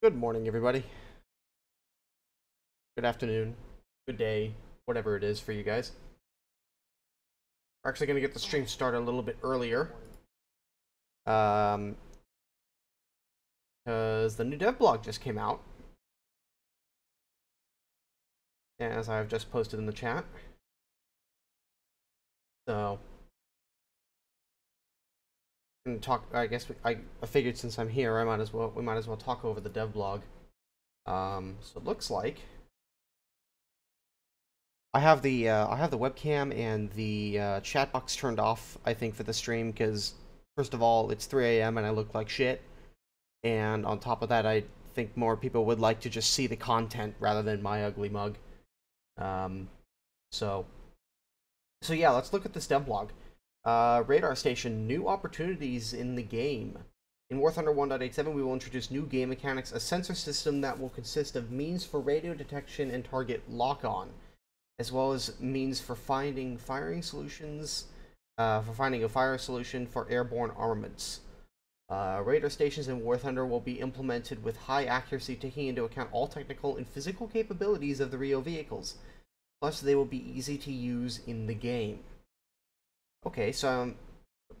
Good morning, everybody. Good afternoon. Good day. Whatever it is for you guys. We're actually going to get the stream started a little bit earlier. Because the new dev blog just came out. As I've just posted in the chat. So, and talk. I guess I figured since I'm here, we might as well talk over the dev blog. So it looks like I have the webcam and the chat box turned off. I think for the stream because first of all, it's 3 a.m. and I look like shit, and on top of that, I think more people would like to just see the content rather than my ugly mug. So yeah, let's look at this dev blog. Radar Station, new opportunities in the game. In War Thunder 1.87, we will introduce new game mechanics, a sensor system that will consist of means for radio detection and target lock-on, as well as means for finding firing solutions, a fire solution for airborne armaments. Radar stations in War Thunder will be implemented with high accuracy, taking into account all technical and physical capabilities of the Rio vehicles. Plus, they will be easy to use in the game. Okay, so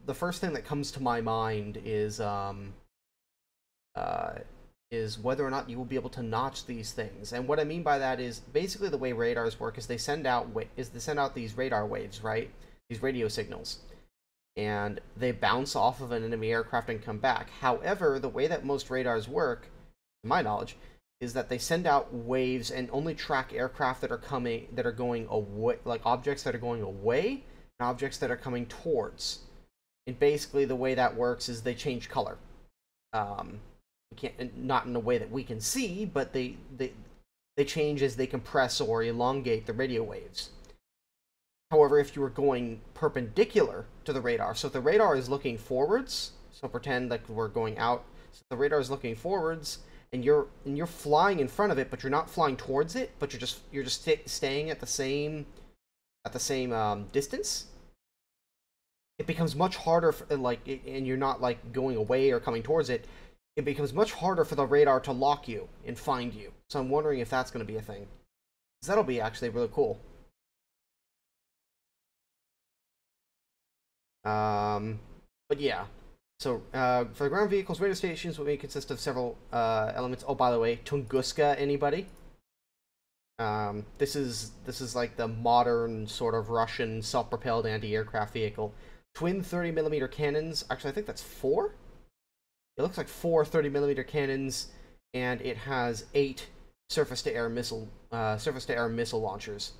the first thing that comes to my mind is whether or not you will be able to notch these things. And what I mean by that is basically the way radars work is they send out these radar waves, right? These radio signals. And they bounce off of an enemy aircraft and come back. However, the way that most radars work, to my knowledge, is that they send out waves and only track aircraft that are going away, like objects that are going away and objects that are coming towards. And basically the way that works is they change color. Not in a way that we can see, but they change as they compress or elongate the radio waves. However, if you were going perpendicular to the radar, so if the radar is looking forwards, so pretend like we're going out, so the radar is looking forwards, and you're flying in front of it, but you're not flying towards it, but you're just staying at the same distance. It becomes much harder, and you're not like going away or coming towards it. It becomes much harder for the radar to lock you and find you. So I'm wondering if that's going to be a thing. Because that'll be actually really cool. But yeah. So, for the ground vehicles, radar stations will consist of several elements. Oh, by the way, Tunguska, anybody? This is like the modern sort of Russian self-propelled anti-aircraft vehicle. Twin 30mm cannons. Actually, I think that's 4? It looks like 4 30mm cannons, and it has 8 surface-to-air missile launchers.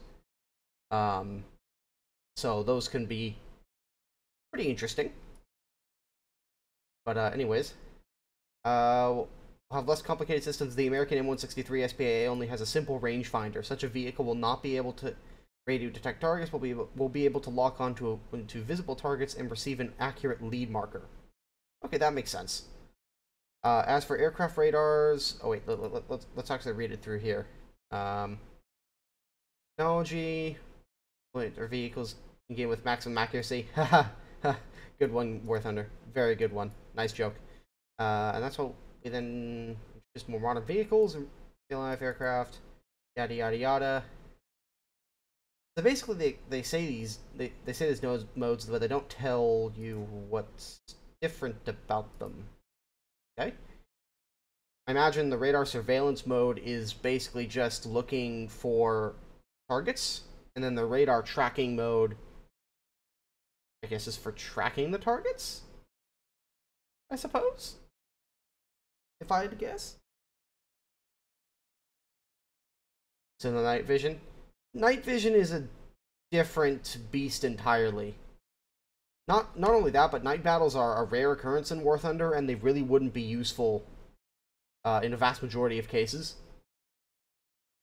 So those can be pretty interesting. But anyways, we'll have less complicated systems. The American M163 SPA only has a simple rangefinder. Such a vehicle will not be able to radio detect targets, will be able to lock onto visible targets and receive an accurate lead marker. Okay, that makes sense. As for aircraft radars, oh wait, let's actually read it through here. Technology, or vehicles in game with maximum accuracy. Haha, good one, War Thunder. Very good one. Nice joke. And that's what we then just more modern vehicles and real life aircraft, yada yada yada. So basically, they say these modes, but they don't tell you what's different about them. Okay. I imagine the radar surveillance mode is basically just looking for targets, and then the radar tracking mode, I guess, is for tracking the targets, I suppose, if I had to guess. So the night vision. Night vision is a different beast entirely. Not only that, but night battles are a rare occurrence in War Thunder, and they really wouldn't be useful in a vast majority of cases.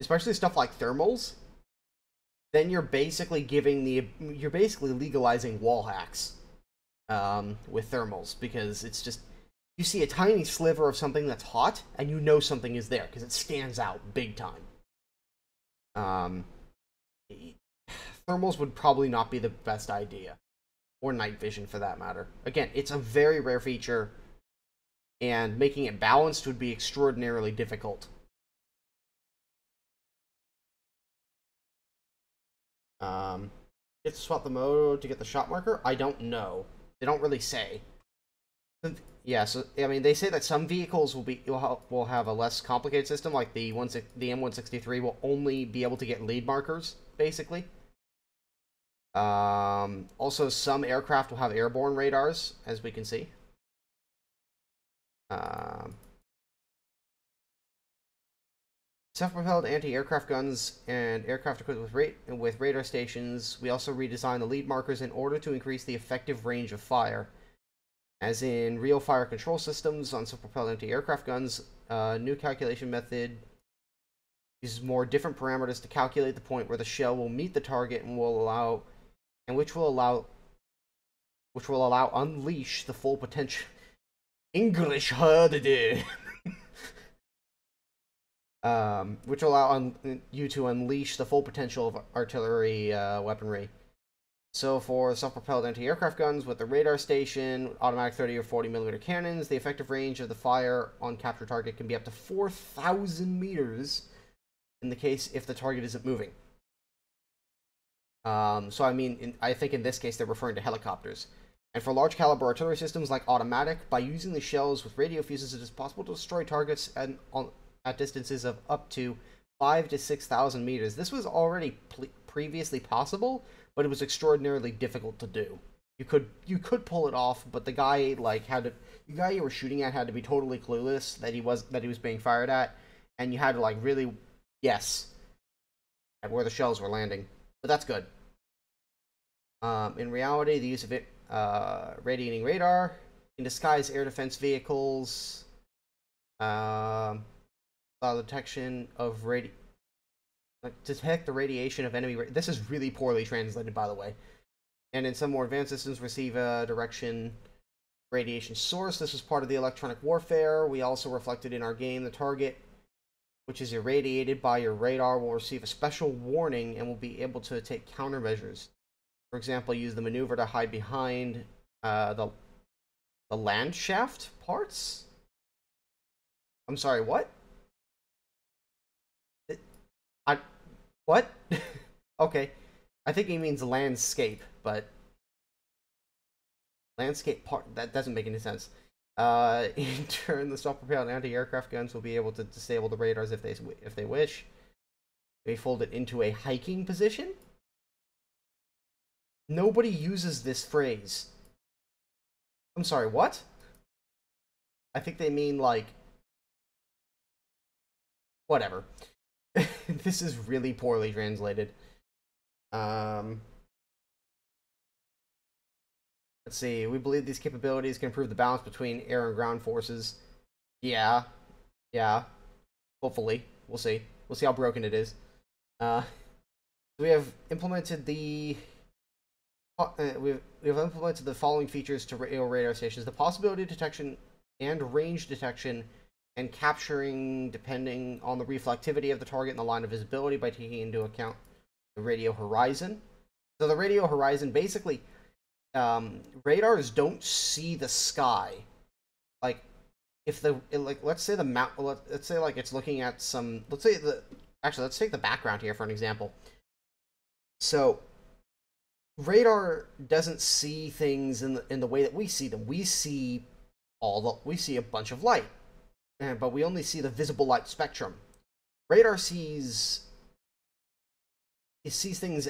Especially stuff like thermals. Then you're basically legalizing wall hacks with thermals, because it's just, you see a tiny sliver of something that's hot, and you know something is there, because it stands out big time. Thermals would probably not be the best idea. Or night vision, for that matter. Again, it's a very rare feature. and making it balanced would be extraordinarily difficult. Get to swap the mode to get the shot marker? I don't know. They don't really say. Yeah, so I mean, they say that some vehicles will have a less complicated system, like the M163 will only be able to get lead markers, basically. Also, some aircraft will have airborne radars, as we can see. Self-propelled anti-aircraft guns and aircraft equipped with radar stations. We also redesigned the lead markers in order to increase the effective range of fire. As in real fire control systems on self-propelled anti-aircraft guns, new calculation method uses more different parameters to calculate the point where the shell will meet the target and which will allow unleash the full potential. English holiday. Which will allow you to unleash the full potential of artillery weaponry. So for self-propelled anti-aircraft guns with the radar station, automatic 30 or 40 millimeter cannons, the effective range of the fire on capture target can be up to 4,000 meters in the case if the target isn't moving. So I mean, I think in this case they're referring to helicopters. And for large caliber artillery systems like automatic, by using the shells with radio fuses, it is possible to destroy targets at distances of up to 5,000 to 6,000 meters. This was already previously possible, but it was extraordinarily difficult to do. You could pull it off, but the guy the guy you were shooting at had to be totally clueless that he was being fired at, and you had to really guess at where the shells were landing. But that's good. In reality, the use of radiating radar can disguise air defense vehicles. Detection of detect the radiation of enemy. This is really poorly translated, by the way. And in some more advanced systems, receive a direction radiation source. This was part of the electronic warfare. We also reflected in our game the target, which is irradiated by your radar, will receive a special warning and will be able to take countermeasures. For example, use the maneuver to hide behind the land shaft parts. I'm sorry, what? What? Okay. I think he means landscape, but landscape part, that doesn't make any sense. In turn, the self-propelled anti-aircraft guns will be able to disable the radars if they wish. They fold it into a hiking position. Nobody uses this phrase. I'm sorry, what? I think they mean whatever. This is really poorly translated. Let's see. We believe these capabilities can improve the balance between air and ground forces. Yeah. Hopefully. We'll see. We'll see how broken it is. We have implemented the following features to radar stations: the possibility of detection and range detection, and capturing depending on the reflectivity of the target and the line of visibility by taking into account the radio horizon. So the radio horizon, basically, radars don't see the sky. Let's say it's looking at some, let's take the background here for an example. So radar doesn't see things in the way that we see them. We see a bunch of light. But we only see the visible light spectrum. Radar sees things,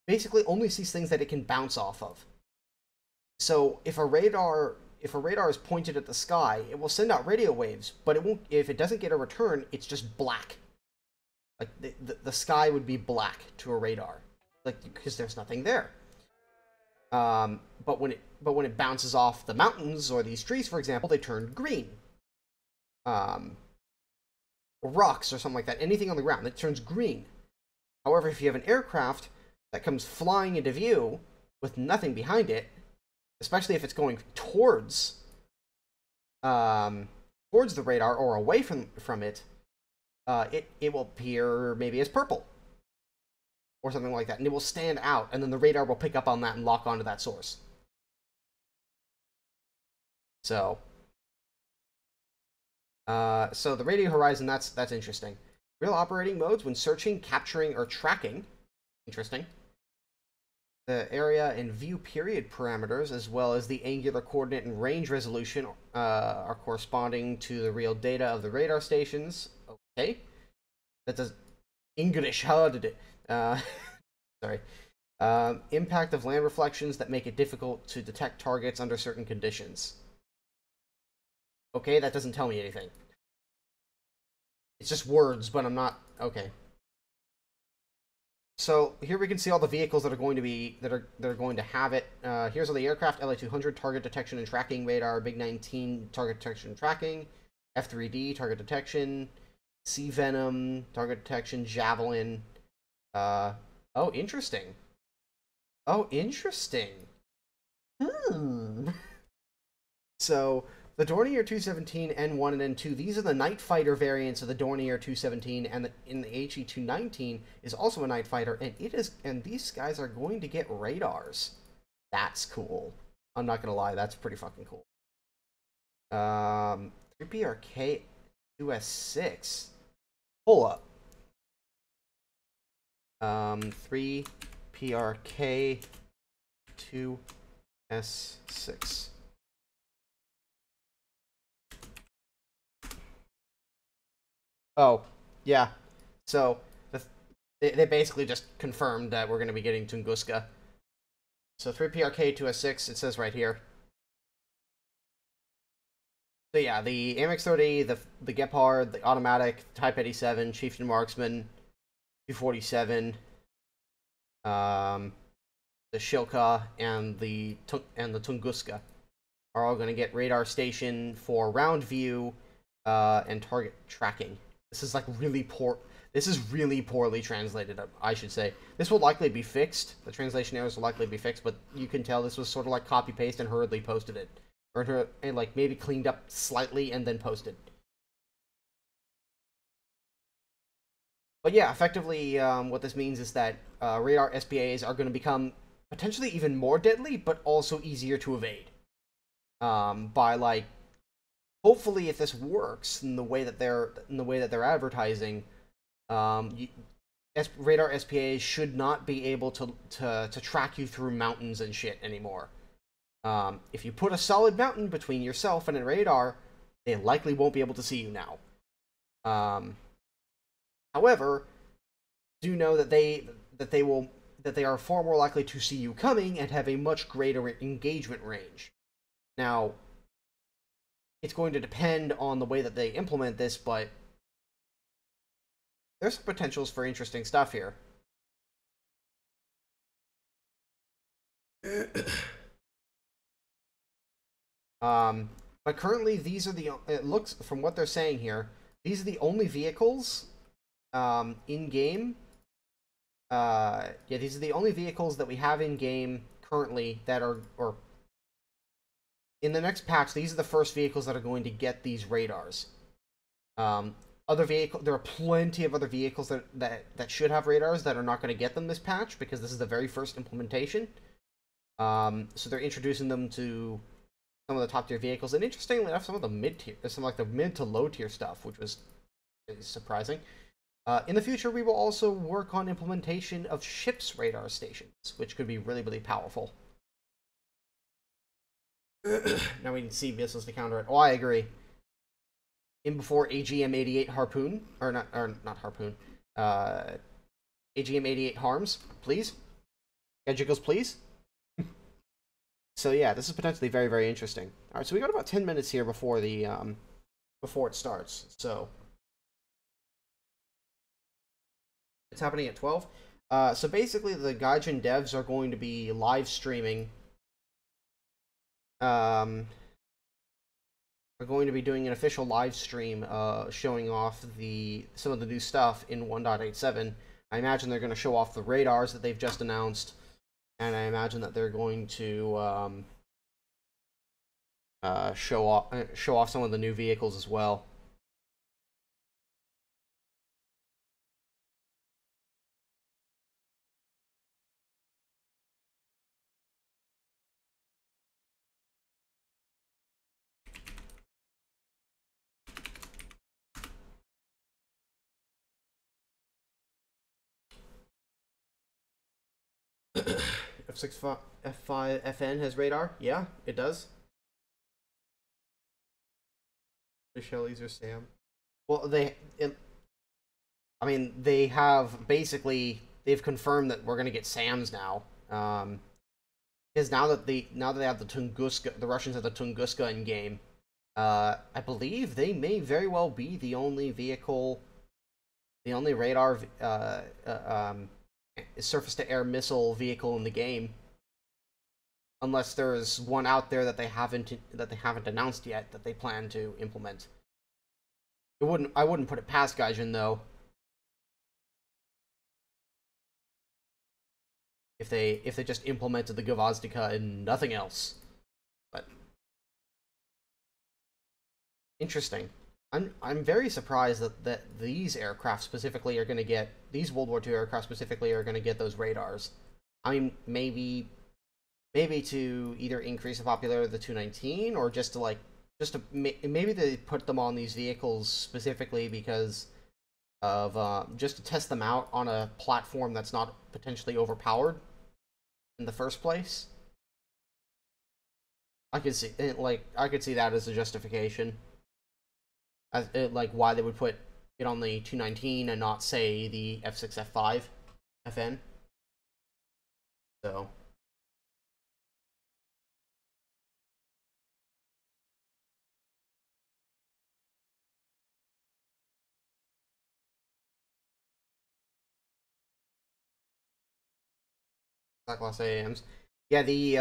basically only sees things that it can bounce off of. So if a radar is pointed at the sky, it will send out radio waves, but it won't. If it doesn't get a return, it's just black. The sky would be black to a radar, because there's nothing there. But when it bounces off the mountains or these trees, for example, they turn green. Or rocks or something like that, anything on the ground, that turns green. However, if you have an aircraft that comes flying into view with nothing behind it, especially if it's going towards the radar or away from it, it will appear maybe as purple or something like that, and it will stand out, and then the radar will pick up on that and lock onto that source. So So the radio horizon, that's interesting. Real operating modes when searching, capturing, or tracking. Interesting. The area and view period parameters, as well as the angular coordinate and range resolution, are corresponding to the real data of the radar stations. Okay. That does English. How did it? Sorry. Impact of land reflections that make it difficult to detect targets under certain conditions. Okay, that doesn't tell me anything. It's just words, but I'm not... Okay. So here we can see all the vehicles that are going to be that are going to have it. Here's all the aircraft: LA-200 target detection and tracking radar, Big 19 target detection and tracking, F-3D target detection, Sea Venom target detection, Javelin. Oh, interesting. Oh, interesting. So the Dornier 217 N1 and N2, these are the Night Fighter variants of the Dornier 217, and in the HE 219 is also a Night Fighter, and these guys are going to get radars. That's cool. I'm not gonna lie, that's pretty fucking cool. 3PRK 2S6. Pull up. 3PRK 2S6. Oh, yeah. So they basically just confirmed that we're going to be getting Tunguska. So 3PRK 2S6, it says right here. So yeah, the AMX-30, the Gepard, the Automatic, Type 87, Chieftain Marksman, 247, the Shilka, and the Tunguska are all going to get radar station for round view and target tracking. This is like really poor. This is really poorly translated, I should say. This will likely be fixed. The translation errors will likely be fixed, but you can tell this was sort of like copy-paste and hurriedly posted it. Or and like maybe cleaned up slightly and then posted. But yeah, effectively, what this means is that radar SPAs are going to become potentially even more deadly, but also easier to evade. By like, hopefully, if this works in the way that they're advertising, radar SPAs should not be able to track you through mountains and shit anymore. If you put a solid mountain between yourself and a radar, they likely won't be able to see you now. However, do know that they are far more likely to see you coming and have a much greater engagement range. Now, it's going to depend on the way that they implement this, but there's some potentials for interesting stuff here. But currently, these are it looks, from what they're saying here, these are the only vehicles in game. Yeah, these are the only vehicles that we have in game currently that are, or in the next patch, these are the first vehicles that are going to get these radars. There are plenty of other vehicles that should have radars that are not going to get them this patch because this is the very first implementation. So they're introducing them to some of the top tier vehicles, and interestingly enough, some of the mid tier, some like the mid to low tier stuff, which was surprising. In the future, we will also work on implementation of ships' radar stations, which could be really, really powerful. Now we can see missiles to counter it. Oh, I agree. In before AGM-88 Harpoon, or not Harpoon, AGM-88 Harms, please. Edgicles, please. So yeah, this is potentially very, very interesting. All right, so we got about 10 minutes here before the before it starts. So it's happening at 12. So basically, the Gaijin devs are going to be live streaming. Are going to be doing an official live stream, showing off some of the new stuff in 1.87. I imagine they're going to show off the radars that they've just announced. And I imagine that they're going to show off some of the new vehicles as well. F6 F5 FN has radar. Yeah, it does. The Shelley's or Sam. Well, I mean, they have basically they've confirmed that we're gonna get Sams now. Because now that they have the Tunguska, the Russians have the Tunguska in game. I believe they may very well be the only vehicle, the only radar, surface-to-air missile vehicle in the game. Unless there's one out there that they haven't announced yet that they plan to implement. I wouldn't put it past Gaijin though. If they just implemented the Gvozdika and nothing else. But interesting. I'm very surprised that these aircraft specifically are going to get these World War II aircraft specifically are going to get those radars. I mean, maybe to either increase the popularity of the 219 or just to maybe they put them on these vehicles specifically because of just to test them out on a platform that's not potentially overpowered in the first place. I could see that as a justification, as why they would put it on the 219 and not say the F6 F5 FN. So. Class AMs. Yeah, the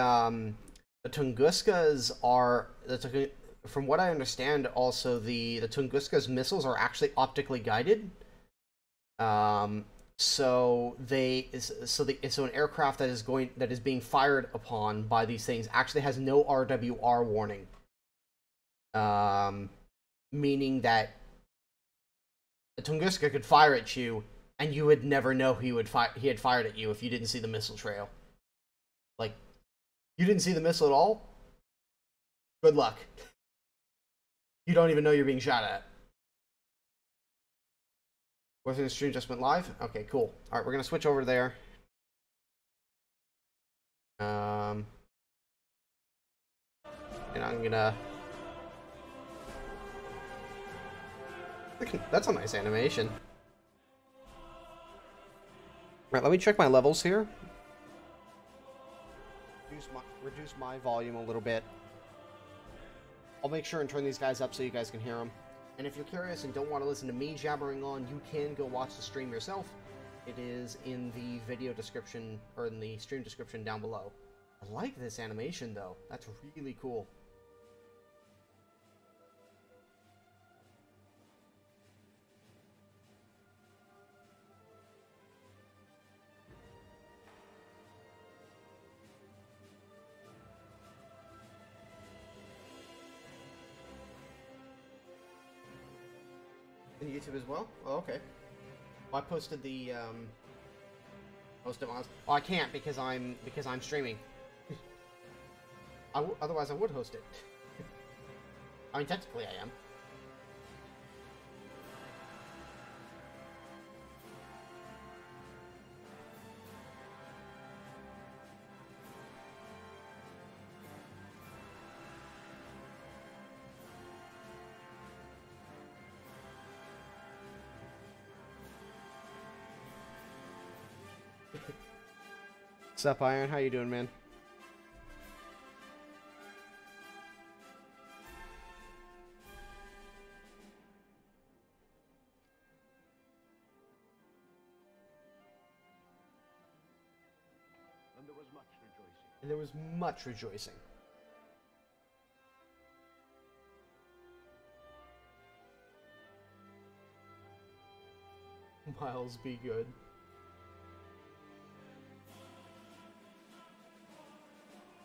Tunguskas are from what I understand. Also, the Tunguska's missiles are actually optically guided. So an aircraft that is being fired upon by these things actually has no RWR warning. Meaning that the Tunguska could fire at you and you would never know he had fired at you if you didn't see the missile trail. Like, you didn't see the missile at all? Good luck. You don't even know you're being shot at. Was the stream just went live? Okay, cool. Alright, we're gonna switch over there. And I'm gonna... That's a nice animation. Right, let me check my levels here. Reduce my volume a little bit. I'll make sure and turn these guys up so you guys can hear them. And if you're curious and don't want to listen to me jabbering on, you can go watch the stream yourself. It is in the video description, or in the stream description down below. I like this animation though. That's really cool. YouTube as well? Oh, okay. Well, I posted the Oh, I can't because I'm streaming. Otherwise I would host it. I mean, technically I am. What's up, Iron? How you doing, man? And there was much rejoicing. And there was much rejoicing. Miles, be good.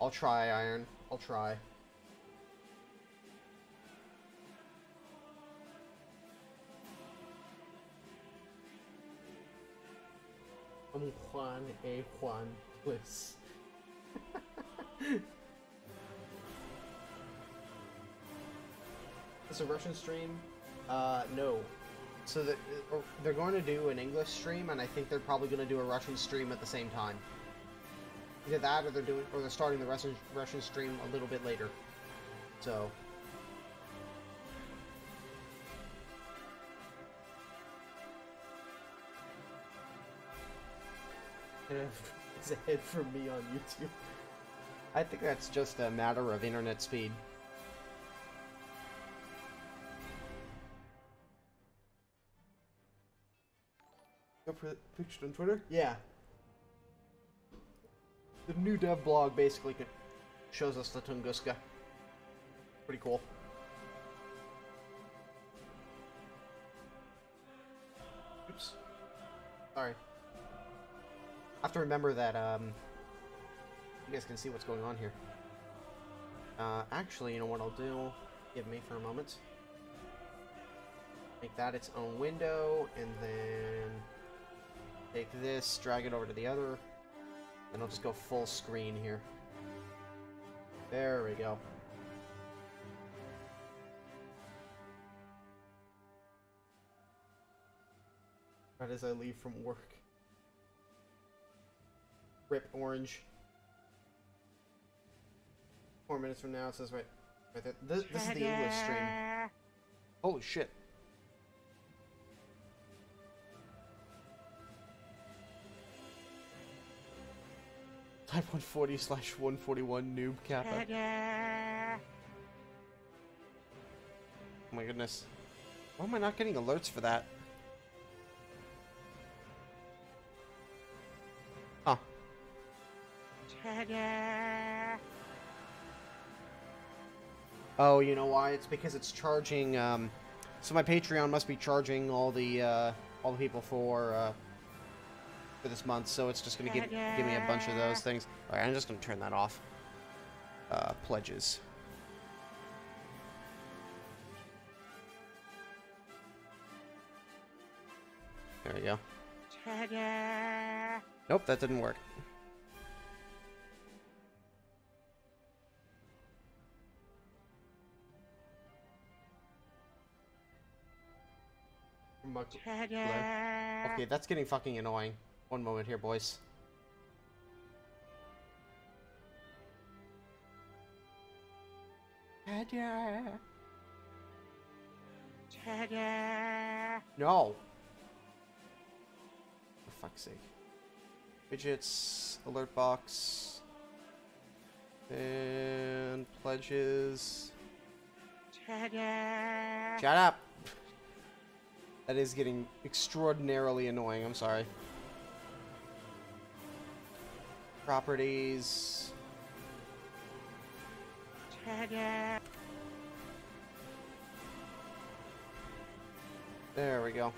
I'll try, Iron. I'll try. I'm Juan A. Juan, please. It's a Russian stream? No. So they're going to do an English stream, and I think they're probably going to do a Russian stream at the same time. Either that, or they're starting the Russian stream a little bit later. So. It's ahead from me on YouTube. I think that's just a matter of internet speed. Pictured on Twitter? Yeah. The new dev blog basically shows us the Tunguska. Pretty cool. Oops. Sorry. I have to remember that, you guys can see what's going on here. Actually, you know what I'll do? Give me for a moment. Make that its own window, and then take this, drag it over to the other, and I'll just go full screen here. There we go. Right as I leave from work. Rip Orange. 4 minutes from now, it says right there. This is the English stream. Holy shit. Type 140/141 noob kappa. Oh my goodness. Why am I not getting alerts for that? Huh. Oh, you know why? It's because it's charging, so my Patreon must be charging all the people for this month, so it's just gonna give me a bunch of those things. Alright, I'm just gonna turn that off. Pledges. There we go. Nope, that didn't work. Okay, that's getting fucking annoying. One moment here, boys. No! For fuck's sake. Widgets, alert box, and pledges. Shut up! That is getting extraordinarily annoying, I'm sorry. Properties. There we go.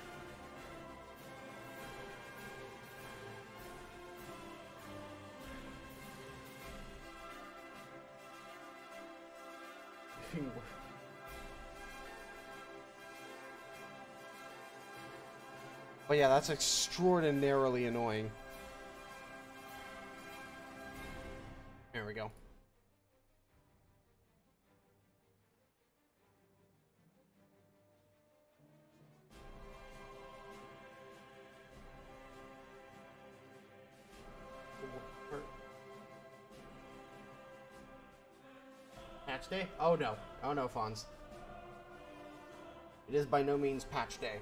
But yeah, that's extraordinarily annoying. There we go. Patch day? Oh no. Oh no, Fonz. It is by no means patch day.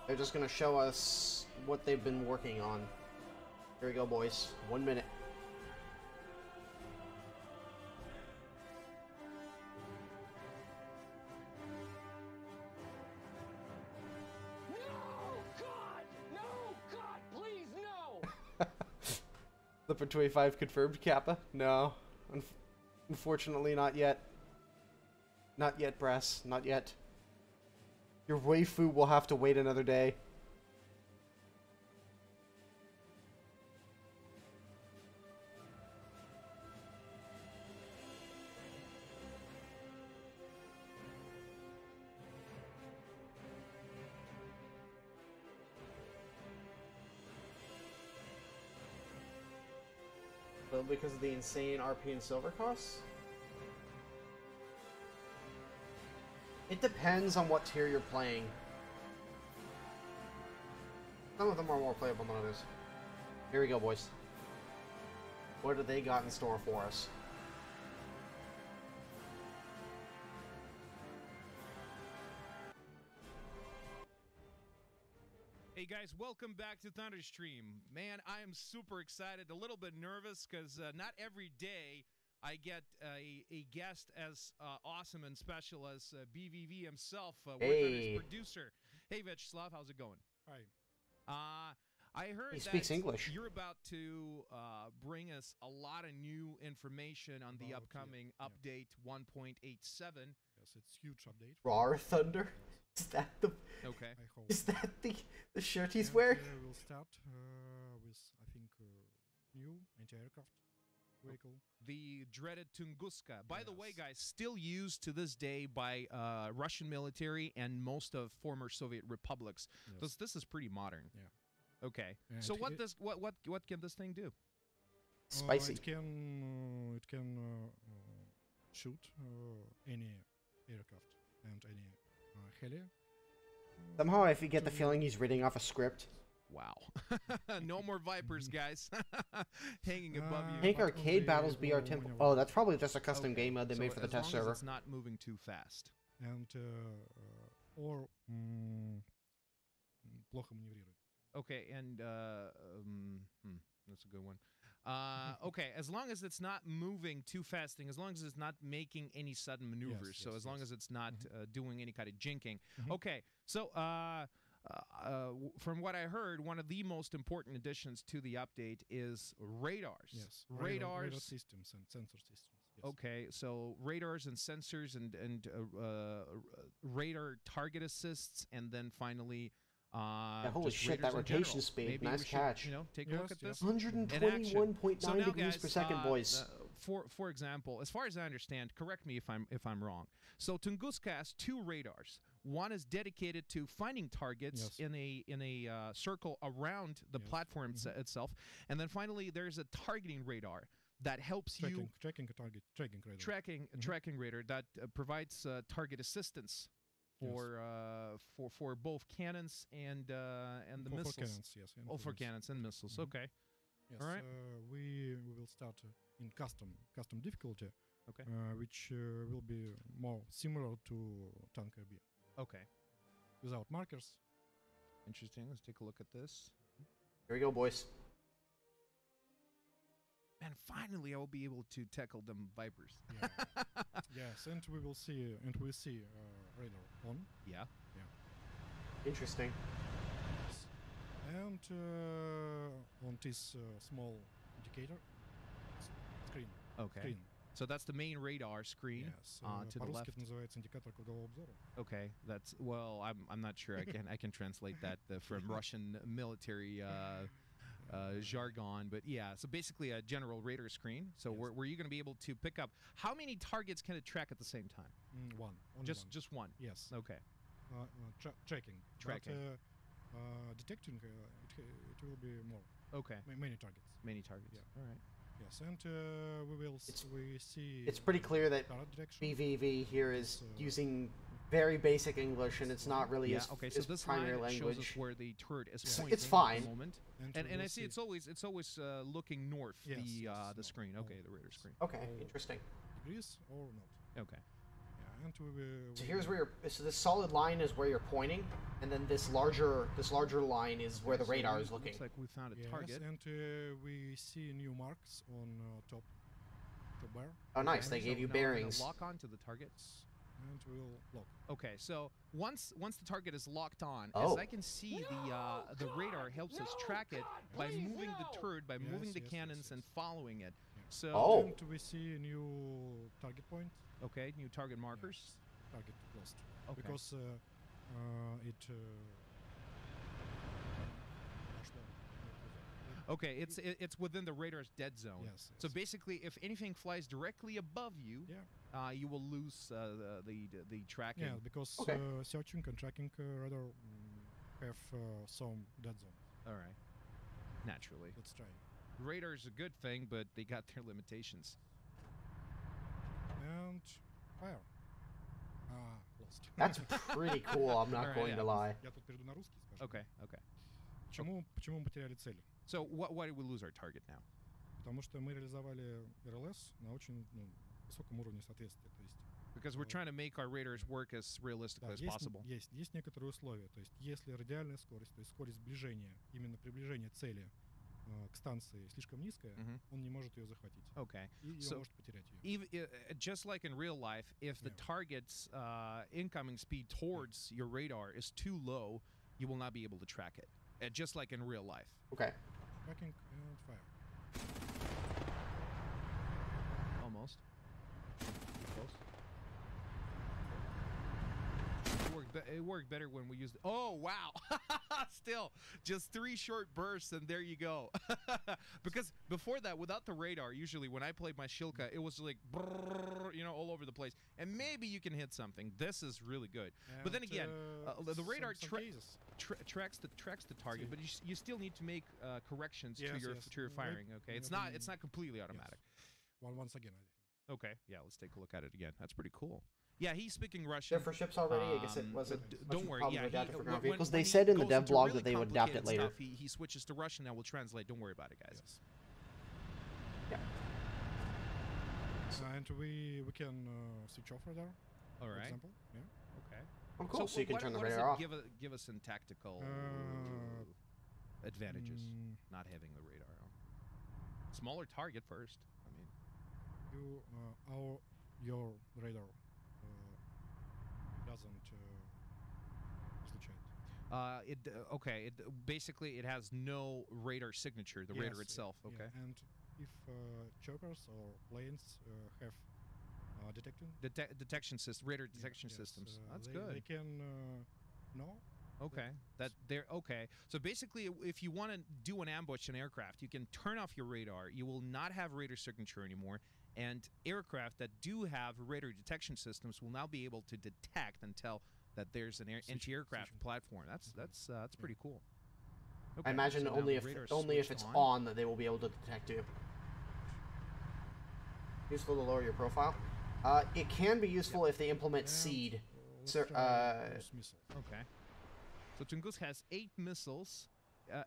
They're just gonna show us what they've been working on. Here we go, boys. 1 minute. No, God! No, God, please, no! Flipper 25 confirmed, Kappa? No. Unfortunately, not yet. Not yet, Brass. Not yet. Your waifu will have to wait another day. Well, because of the insane RP and silver costs? It depends on what tier you're playing. Some of them are more playable than others. Here we go, boys. What do they got in store for us? Hey guys, welcome back to Thunderstream. Man, I am super excited, a little bit nervous because not every day I get a guest as awesome and special as BVV himself, War Thunder's producer. Hey Vyacheslav, how's it going? Hi. I heard He speaks that English. you're about to bring us a lot of new information on the upcoming update 1.87. Yes, it's huge update. War Thunder? Is that the? Okay. I hope. Is that the shirt he's wearing? We'll start with, I think, new anti-aircraft vehicle. The dreaded Tunguska. By the way, guys, still used to this day by Russian military and most of former Soviet republics. Yes. This is pretty modern. Yeah. Okay. And So what can this thing do? Spicy. It can shoot any aircraft and any heli. Somehow I get the feeling he's reading off a script. Wow. No more Vipers, guys. Hanging above you. Make arcade battles be our tempo. Oh, that's probably just a custom game mode they made for the test server. It's not moving too fast. And or плохо маневрирует. Okay, and that's a good one. Okay, as long as it's not moving too fast, as long as it's not making any sudden maneuvers, so as long as it's not doing any kind of jinking. Okay, so from what I heard, one of the most important additions to the update is radars. Yes, radars, radar systems and sensor systems. Yes. Okay, so radars and sensors and radar target assists, and then finally. Holy just shit, that radars in rotation general. speed. Maybe Nice we should, catch. you know, take a look at this. 121.9 degrees per second, boys. For example, as far as I understand, correct me if I'm wrong. So Tunguska has two radars. One is dedicated to finding targets in a circle around the platform itself, and then finally there's a targeting radar that helps tracking radar. Tracking radar that provides target assistance. For both cannons and the missiles. For cannons, yes. And for cannons and missiles. Okay. Yes. All right. We will start in custom difficulty. Okay. Which will be more similar to TrackIR. Okay. Without markers. Interesting. Let's take a look at this. Here we go, boys. And finally, I will be able to tackle them Vipers. Yeah. Yes, and we see radar on. Yeah. Interesting. Yes. And on this small indicator screen. Okay. Screen. So that's the main radar screen Yes. to the left. это называется индикатор кругового обзора. Okay, that's I'm not sure. I can translate that from Russian military jargon, but yeah. So basically, a general radar screen. So were you going to be able to pick up how many targets can it track at the same time? One. Only Just one. Yes. Okay. Tracking. Tracking. But, detecting it will be more. Okay. Many targets. Many targets. Yeah. All right. Yes, and we see. It's pretty clear that BVV here is using very basic English, and it's not really his, okay, so his this primary line language. shows us where the turret is pointing. It's fine. At the moment. And I see it's always looking north. Yes, the screen. Okay, the radar screen. Okay, interesting. Degrees or not? Okay. Yeah, and So here's where so this solid line is where you're pointing, and then this larger line is where the radar is looking. Looks like we found a target. And we see new marks on top bar. Oh, nice! They gave you now bearings. We're gonna lock onto the targets. And we'll lock. Okay, so once the target is locked on, as I can see, the radar helps us track it by moving the turret, by moving the cannons and following it. Yeah. So and we see a new target point. Okay, new target markers. Yes. Target lost. Okay. Because it. Okay, it's within the radar's dead zone. Yes. So basically, if anything flies directly above you, you will lose the tracking. Yeah, because searching and tracking radar have some dead zone. All right. Naturally. Let's try. Radar is a good thing, but they got their limitations. And fire. Lost. That's pretty cool. I'm not going to lie. Я тут перейду на русский, скажем. Okay. Okay. Почему мы потеряли цель? So why did we lose our target now? Потому что мы реализовали RLS на очень высоком уровне соответствия. То есть, Because we're trying to make our radars work as realistically as possible. Есть некоторые условия. То есть, если радиальная скорость, то есть скорость сближения, именно приближение цели к станции слишком низкая, он не может ее захватить. Okay. И может потерять ее. Just like in real life, if the target's incoming speed towards your radar is too low, you will not be able to track it. Just like in real life. Okay. Tracking and fire. Almost. Close. It worked better when we used it. Oh, wow. Still, just 3 short bursts, and there you go. Because before that, without the radar, usually when I played my Shilka, it was like, brrr, you know, all over the place. And maybe you can hit something. This is really good. And but then again, the radar tracks the target, but you still need to make corrections to your firing. Okay, it's not completely automatic. Yes. Once again, I think. Okay, yeah, let's take a look at it again. That's pretty cool. Yeah, he's speaking Russian. They're for ships already. I guess it wasn't. Don't worry. Yeah, adapted for ground vehicles. They said in the dev blog that they would adapt it later. He switches to Russian and will translate. Don't worry about it, guys. Yes. Yeah. And we can switch off radar. All right. For example. Yeah. Okay. Oh, cool. So you can turn the radar off. Give us in tactical advantages not having the radar on. Smaller target first. I mean, your radar doesn't излучает. Okay. Basically it has no radar signature. The radar itself. Okay. Yeah. And if choppers or planes have detection system, radar detection systems. That's good. They can know. Okay, okay. So basically, if you want to do an ambush in aircraft, you can turn off your radar. You will not have radar signature anymore, and aircraft that do have radar detection systems will now be able to detect and tell that there's an anti-aircraft platform. That's pretty cool. Okay, I imagine so only if it's on that they will be able to detect you. Useful to lower your profile. It can be useful if they implement seed. Okay. So Tungus has 8 missiles.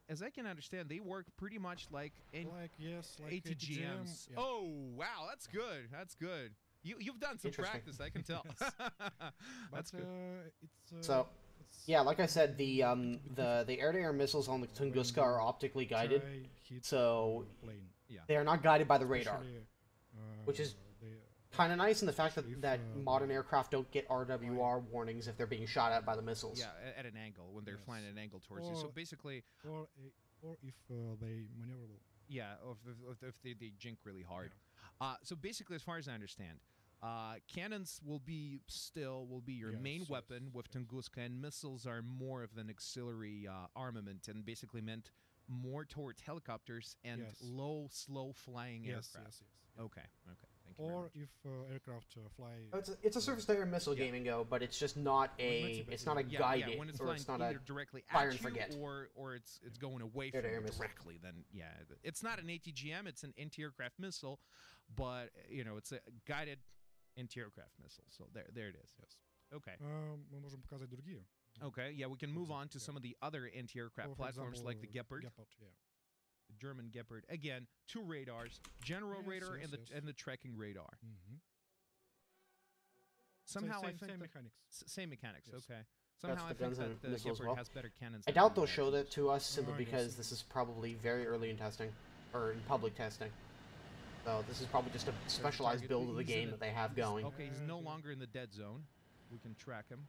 As I can understand, they work pretty much like ATGMs. Yeah. Oh, wow, that's good. That's good. You've done some practice, I can tell. That's good. Yeah, like I said, the air-to-air missiles on the Tunguska are optically guided, so they are not guided by the radar, which is kind of nice in the fact that modern aircraft don't get RWR warnings if they're being shot at by the missiles. Yeah, at an angle, when they're flying at an angle towards you. So basically... Or if they maneuverable. Yeah, or if they jink really hard. Yeah. So basically, as far as I understand, cannons will be your main weapon with Tunguska, and missiles are more of an auxiliary armament and basically meant more towards helicopters and low, slow-flying aircraft. Okay. Or if aircraft fly. It's a surface-to-air missile gaming but it's just not it's not a guided, when it's or flying it's not either a directly fire at and forget, or it's going away from you directly. Then it's not an ATGM, it's an anti-aircraft missile, but it's a guided anti-aircraft missile. So there it is. Yes. Okay. Мы можем показать другие. Okay. Yeah, we can move on to some of the other anti-aircraft platforms like the Gepard. The German Gepard. Again, 2 radars, general radar and the trekking radar. Somehow I think same mechanics. Yes. Okay. Somehow I think that the Gepard has better cannons. I doubt they'll show that to us simply because this is probably very early in testing, or in public testing. So this is probably just a specialized build of the game that they have going. Okay, he's no longer in the dead zone. We can track him.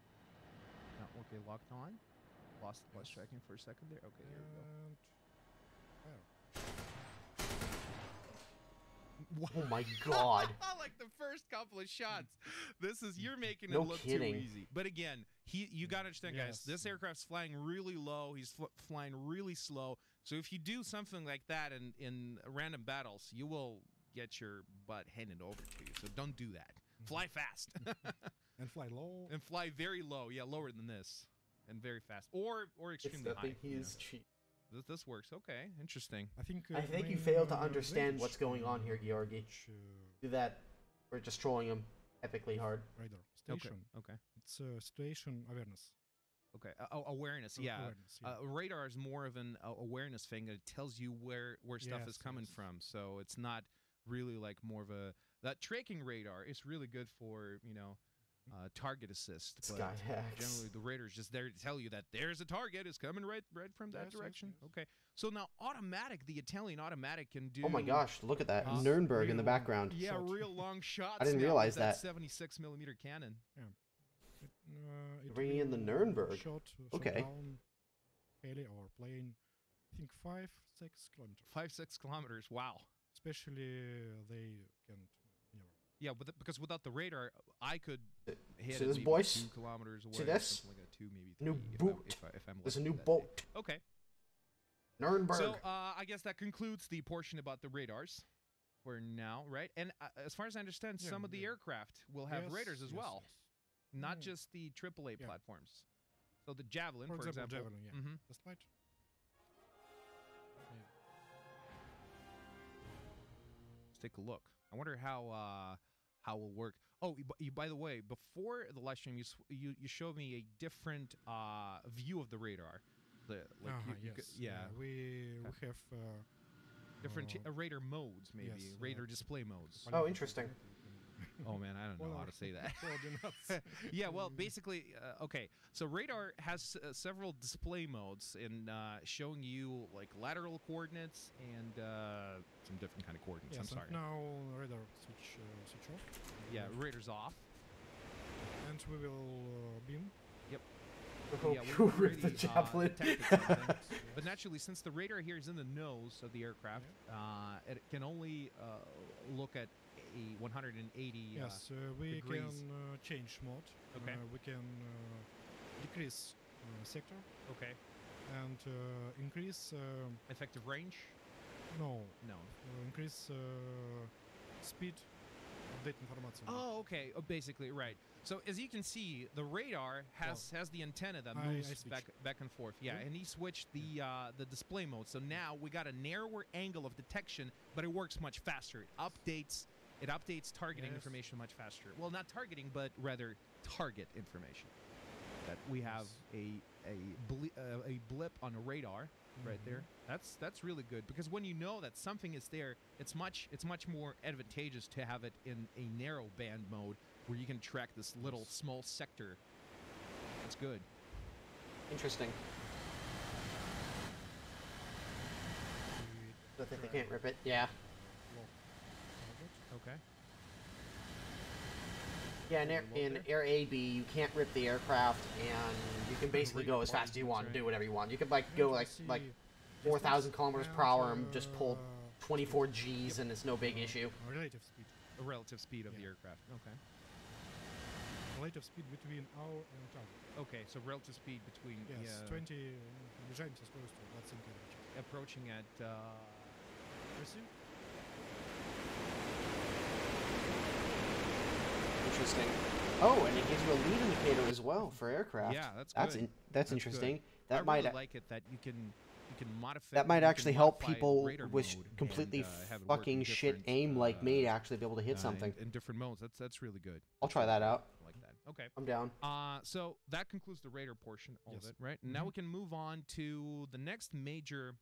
Okay, locked on. Lost tracking for a second there. Okay, here we go. Oh my god. Like the first couple of shots. You're making it look too easy. But again, you got to understand, guys, this aircraft's flying really low. He's flying really slow. So if you do something like that in random battles, you will get your butt handed over to you. So don't do that. Fly fast. And fly low. And fly very low. Yeah, lower than this. And very fast. Or extremely high. He's cheap. This works. Okay, interesting. I think you fail to understand what's going on here, Georgi. Do that. We're just trolling him epically hard. Radar station. Okay. It's situation awareness. Okay. Awareness. Yeah. Awareness, yeah. Radar is more of an awareness thing. It tells you where stuff is coming from. So it's not really like more of a that tracking radar is really good for target assist. But generally, the radar is just there to tell you that there's a target is coming right from that direction. Yes. Okay. So now automatic, the Italian automatic can do. Oh my gosh! Look at that Nuremberg in the background. Yeah, real long shots. I didn't realize that. 76mm cannon. Yeah. It Bringing in the will Nuremberg. Shot Okay. down heli or plane, I think 5-6 kilometers. 5-6 kilometers. Wow. Especially they can never. Yeah, because without the radar, I could hit See it this, maybe boys? 2 kilometers away. See this? Something like a 2, maybe 3. New boat. If I'm There's a lucky new that boat. day. Okay. Nuremberg. So I guess that concludes the portion about the radars for now, right? And as far as I understand, some of the aircraft will have radars as well. Not just the AAA platforms. So the Javelin, for example. Javelin, yeah. The slide. Let's take a look. I wonder how it will work. Oh, by the way, before the live stream, you showed me a different view of the radar. We have different radar modes, maybe radar display modes. Oh, interesting. Oh man, I don't know how to say that. Yeah, well, basically, okay. So radar has several display modes in showing you like lateral coordinates and some different kind of coordinates. I'm sorry. Now radar switch off. Yeah, radar's off. And we will beam. Yep. Oh, Yeah, you we ripped the Javelin. detected something. But naturally, since the radar here is in the nose of the aircraft, it can only look at a 180 Yes, we degrees. can change mode. Okay. We can decrease sector Okay. and increase. Effective range? No, No. increase speed. Update information. Oh, okay. Oh, basically, right. So as you can see, the radar has the antenna that moves back and forth. Yeah, and he switched the display mode. So now we got a narrower angle of detection, but it works much faster. It updates targeting information much faster. Well, not targeting, but rather target information. That we have a blip on a radar right there. That's really good because when you know that something is there, it's much more advantageous to have it in a narrow band mode where you can track this little small sector. That's good. Interesting. I think they can't rip it. Yeah. Okay. Yeah, in Air AB, you can't rip the aircraft, and you can basically go as fast as you want and do whatever you want. You could go like 4,000 kilometers per hour and just pull 24 Gs, and it's no big issue. Relative speed. The relative speed of the aircraft. Okay. Relative speed between our and target. Okay, so relative speed between 20 приближаемся скоростью 27 км. Approaching at Interesting. Oh, and it gives you a lead indicator as well for aircraft. Yeah, that's good. That's interesting. Good. That I might really like it that you can modify. that might actually help people with mode completely and, have it work in fucking shit different, aim like me to actually be able to hit something. in different modes. That's really good. I'll try that out. I like that. Okay. I'm down. So that concludes the radar portion of it, right? Now we can move on to the next major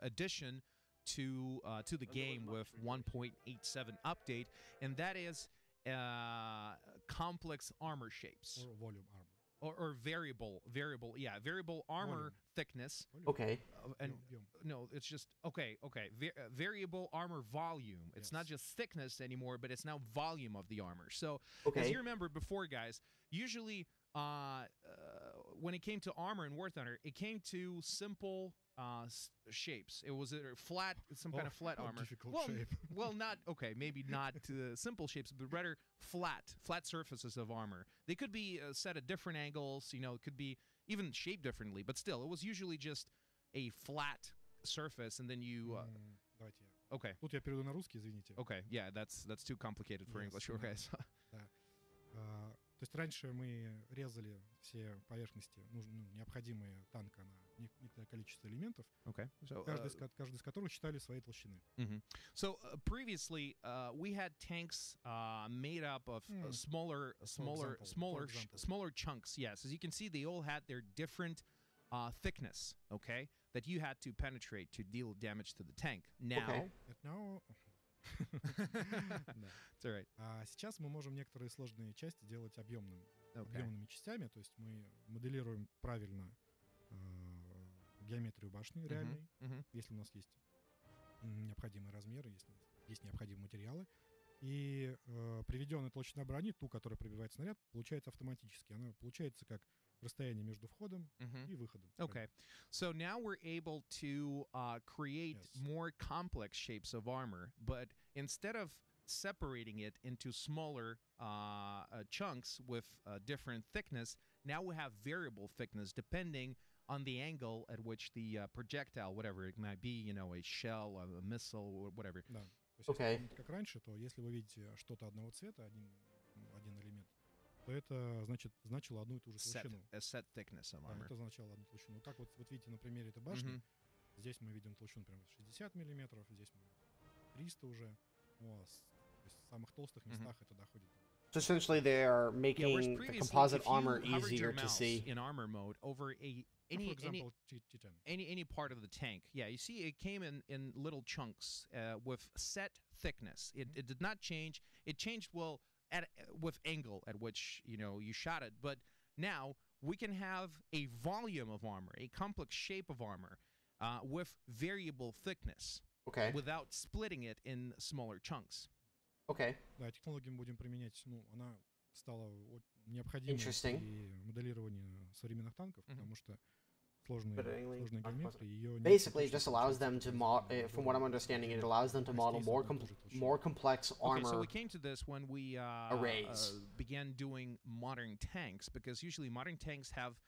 addition to the game with 1.87 update, and that is complex armor shapes. Or volume armor. Or variable armor thickness. Okay. No, it's just variable armor volume. It's not just thickness anymore, but it's now volume of the armor. So as you remember before, guys, usually when it came to armor in War Thunder, it came to simple shapes. It was flat, some kind of flat armor. Difficult shape. Well, not maybe not simple shapes, but rather flat surfaces of armor. They could be set at different angles. It could be even shaped differently, but still, it was usually just a flat surface, and then you. Давайте я. Okay. Тут я перейду на русский, извините. Okay, yeah, that's too complicated for English, okay. Да. То есть раньше мы резали все поверхности, необходимые танка на некоторое количество количество элементов, Okay. So каждый из которых считали своей толщины. So previously, we had tanks made up of smaller chunks. Yes, as you can see, they all had their different thickness. Okay, that you had to penetrate to deal damage to the tank. Now, it's all right. А сейчас мы можем некоторые сложные части делать объемными частями, то есть мы моделируем правильно геометрию башни реальной, если у нас есть необходимые размеры, если есть необходимые материалы. И приведенная толщина брони, ту, которая пробивает снаряд, получается автоматически. Она получается как расстояние между входом и выходом. Okay, so now we're able to create more complex shapes of armor, but instead of separating it into smaller chunks with different thickness, now we have variable thickness depending on the angle at which the projectile, whatever it might be, you know, a shell, a missile, whatever. Да. То есть, если как раньше, то если вы видите что-то одного цвета, один элемент, то это значило одну и ту же толщину. Set thickness of armor. Да, это означало одну толщину. Как вот видите на примере этой башни, здесь мы видим толщину прямо 60 миллиметров, здесь мы 300 уже. То есть в самых толстых местах это доходит. So essentially, they are making the composite armor easier to see. In armor mode over any part of the tank. Yeah, you see it came in little chunks with set thickness. It did not change. It changed with angle at which you shot it. But now we can have a volume of armor, a complex shape of armor with variable thickness. Okay. Without splitting it in smaller chunks. Okay. Да, технологию мы будем применять, она стала необходимой при моделировании современных танков, потому что сложные геометрии ее... Basically, it just allows them to model, from what I'm understanding, it allows them to model more complex armor. Okay, so we came to this when we began doing modern tanks, because usually modern tanks have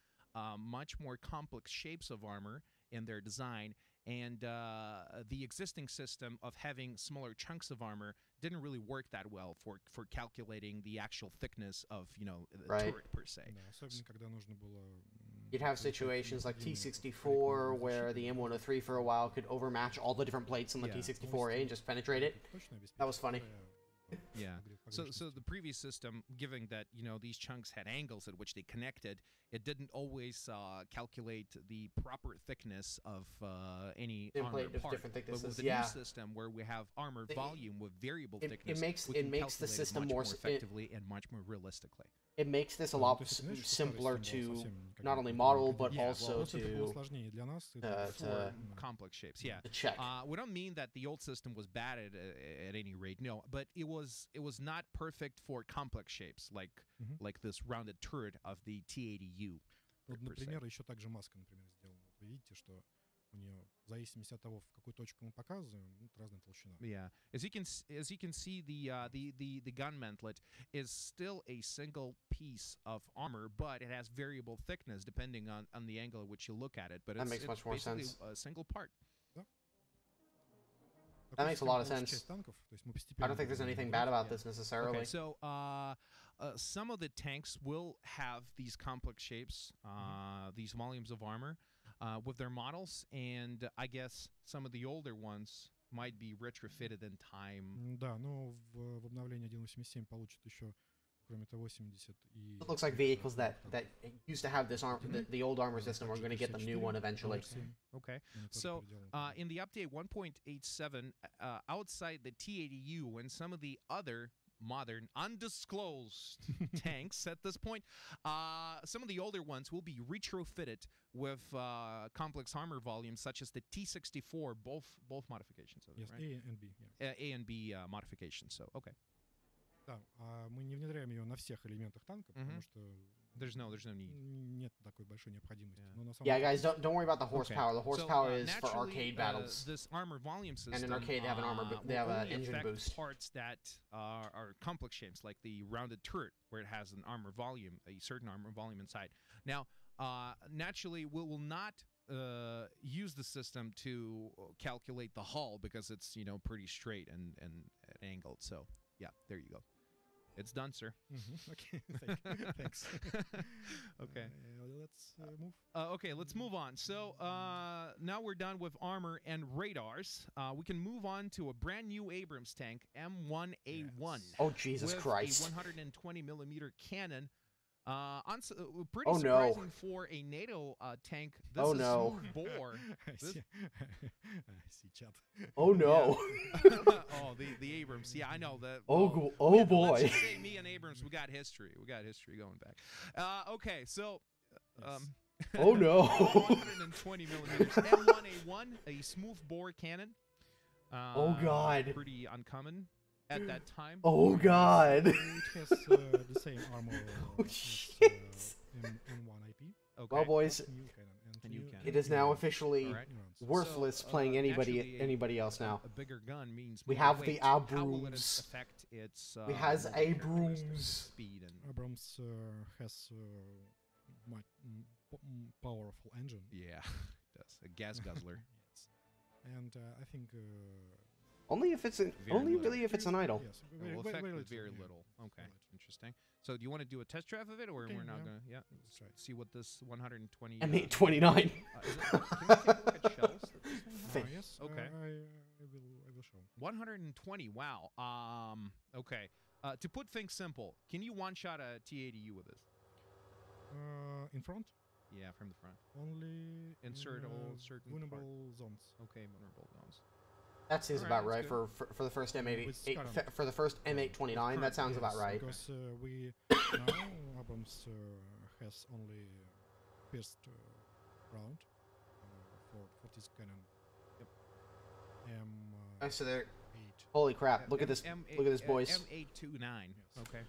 much more complex shapes of armor in their design, and the existing system of having smaller chunks of armor didn't really work that well for calculating the actual thickness of the turret per se. Да, особенно когда нужно было... You'd have situations like T-64 where the M103 for a while could overmatch all the different plates on the T-64A and just penetrate it. That was funny. Yeah. So the previous system, given that these chunks had angles at which they connected, it didn't always calculate the proper thickness of any armor part. Different thicknesses. But with the new system, where we have armor volume with variable thickness, it makes the system more effectively and much more realistically. It makes this a lot simpler to not only model but also to complex shapes. Yeah. To check. We don't mean that the old system was bad at any rate. No, but it was not perfect for complex shapes like this rounded turret of the T-80U. Вот, например, еще также маска, например, сделана. Вы видите, что у нее в зависимости от того, в какую точку мы показываем, разная толщина. Yeah, as you can see, the gun mantlet is still a single piece of armor, but it has variable thickness depending on the angle at which you look at it. But that makes much more sense. A single part. That makes a lot of sense. I don't think there's anything bad about this necessarily. Okay, so some of the tanks will have these complex shapes, these volumes of armor with their models, and I guess some of the older ones might be retrofitted in time. Да, но в обновлении 1.87 получит еще, кроме того, 80 и... It looks like vehicles that used to have this the old armor system are going to get the new one eventually. Okay, so in the update 1.87, outside the T-80U and some of the other modern, undisclosed tanks at this point, some of the older ones will be retrofitted with complex armor volumes, such as the T-64, both modifications of it, yes, right? A and B, yeah. A and B modifications, so okay. Да, мы не внедряем ее на всех элементах танка, потому что there's no need. Нет такой большой необходимости. Yeah, guys, don't worry about the horsepower. The horsepower is for arcade battles. This armor volume system, and in arcade they have an engine boost. Parts that are complex shapes, like the rounded turret, where it has an armor volume, a certain armor volume inside. Now, naturally, we will not use the system to calculate the hull because it's pretty straight and angled. So yeah, there you go. It's done, sir. Okay, thanks. Okay. Let's move. Okay, let's move on. So now we're done with armor and radars. We can move on to a brand new Abrams tank, M1A1. Yes. Oh, Jesus with Christ. a 120 millimeter cannon. Pretty Oh, no. surprising for a NATO tank. This Oh, is no. smooth bore. I This- see. I see chat. Oh, no. Oh, the Abrams. Yeah, I know that. Oh, well, oh, let's boy. just say me and Abrams, we got history. We got history going back. Okay, so. Oh, no. 120 millimeters. M1A1, a smooth bore cannon. Oh, God. Pretty uncommon at that time. Oh, God. It has the same armor Oh, as shit. M1 IP. Okay. Well, boys, New cannon and A new new- cannon. it is now officially All right. rounds. worthless So, playing naturally, anybody else now. A bigger gun means We more have weight. the How will it Abrams. affect its We has motor Abrams. characteristics, speed and Abrams has much powerful engine. yeah, it does a gas guzzler. Yes. And I think Only if it's only little. really if it's an idle. yes, It will affect with very yeah. little. Okay, Right. interesting. So do you want to do a test drive of it, or Okay, we're not yeah. gonna? Yeah, Let's try it. see what this 120. M829. Is it, can we take a look at shells that this thing has? Think- Yes. Okay. I will show. 120. Wow. Okay. To put things simple, can you one-shot a T80U with this? In front, Yeah, from the front. only Insert in, all certain vulnerable zones. Okay, vulnerable zones. That seems Alright, about right that's for the first M8 With Skyrim. for the first M829. That sounds about Yes, right. Because we now Abrams has only first round for this cannon. Yep. M8. So there. Holy crap! Look at this! Look at this, boys. M829. Yes. Okay.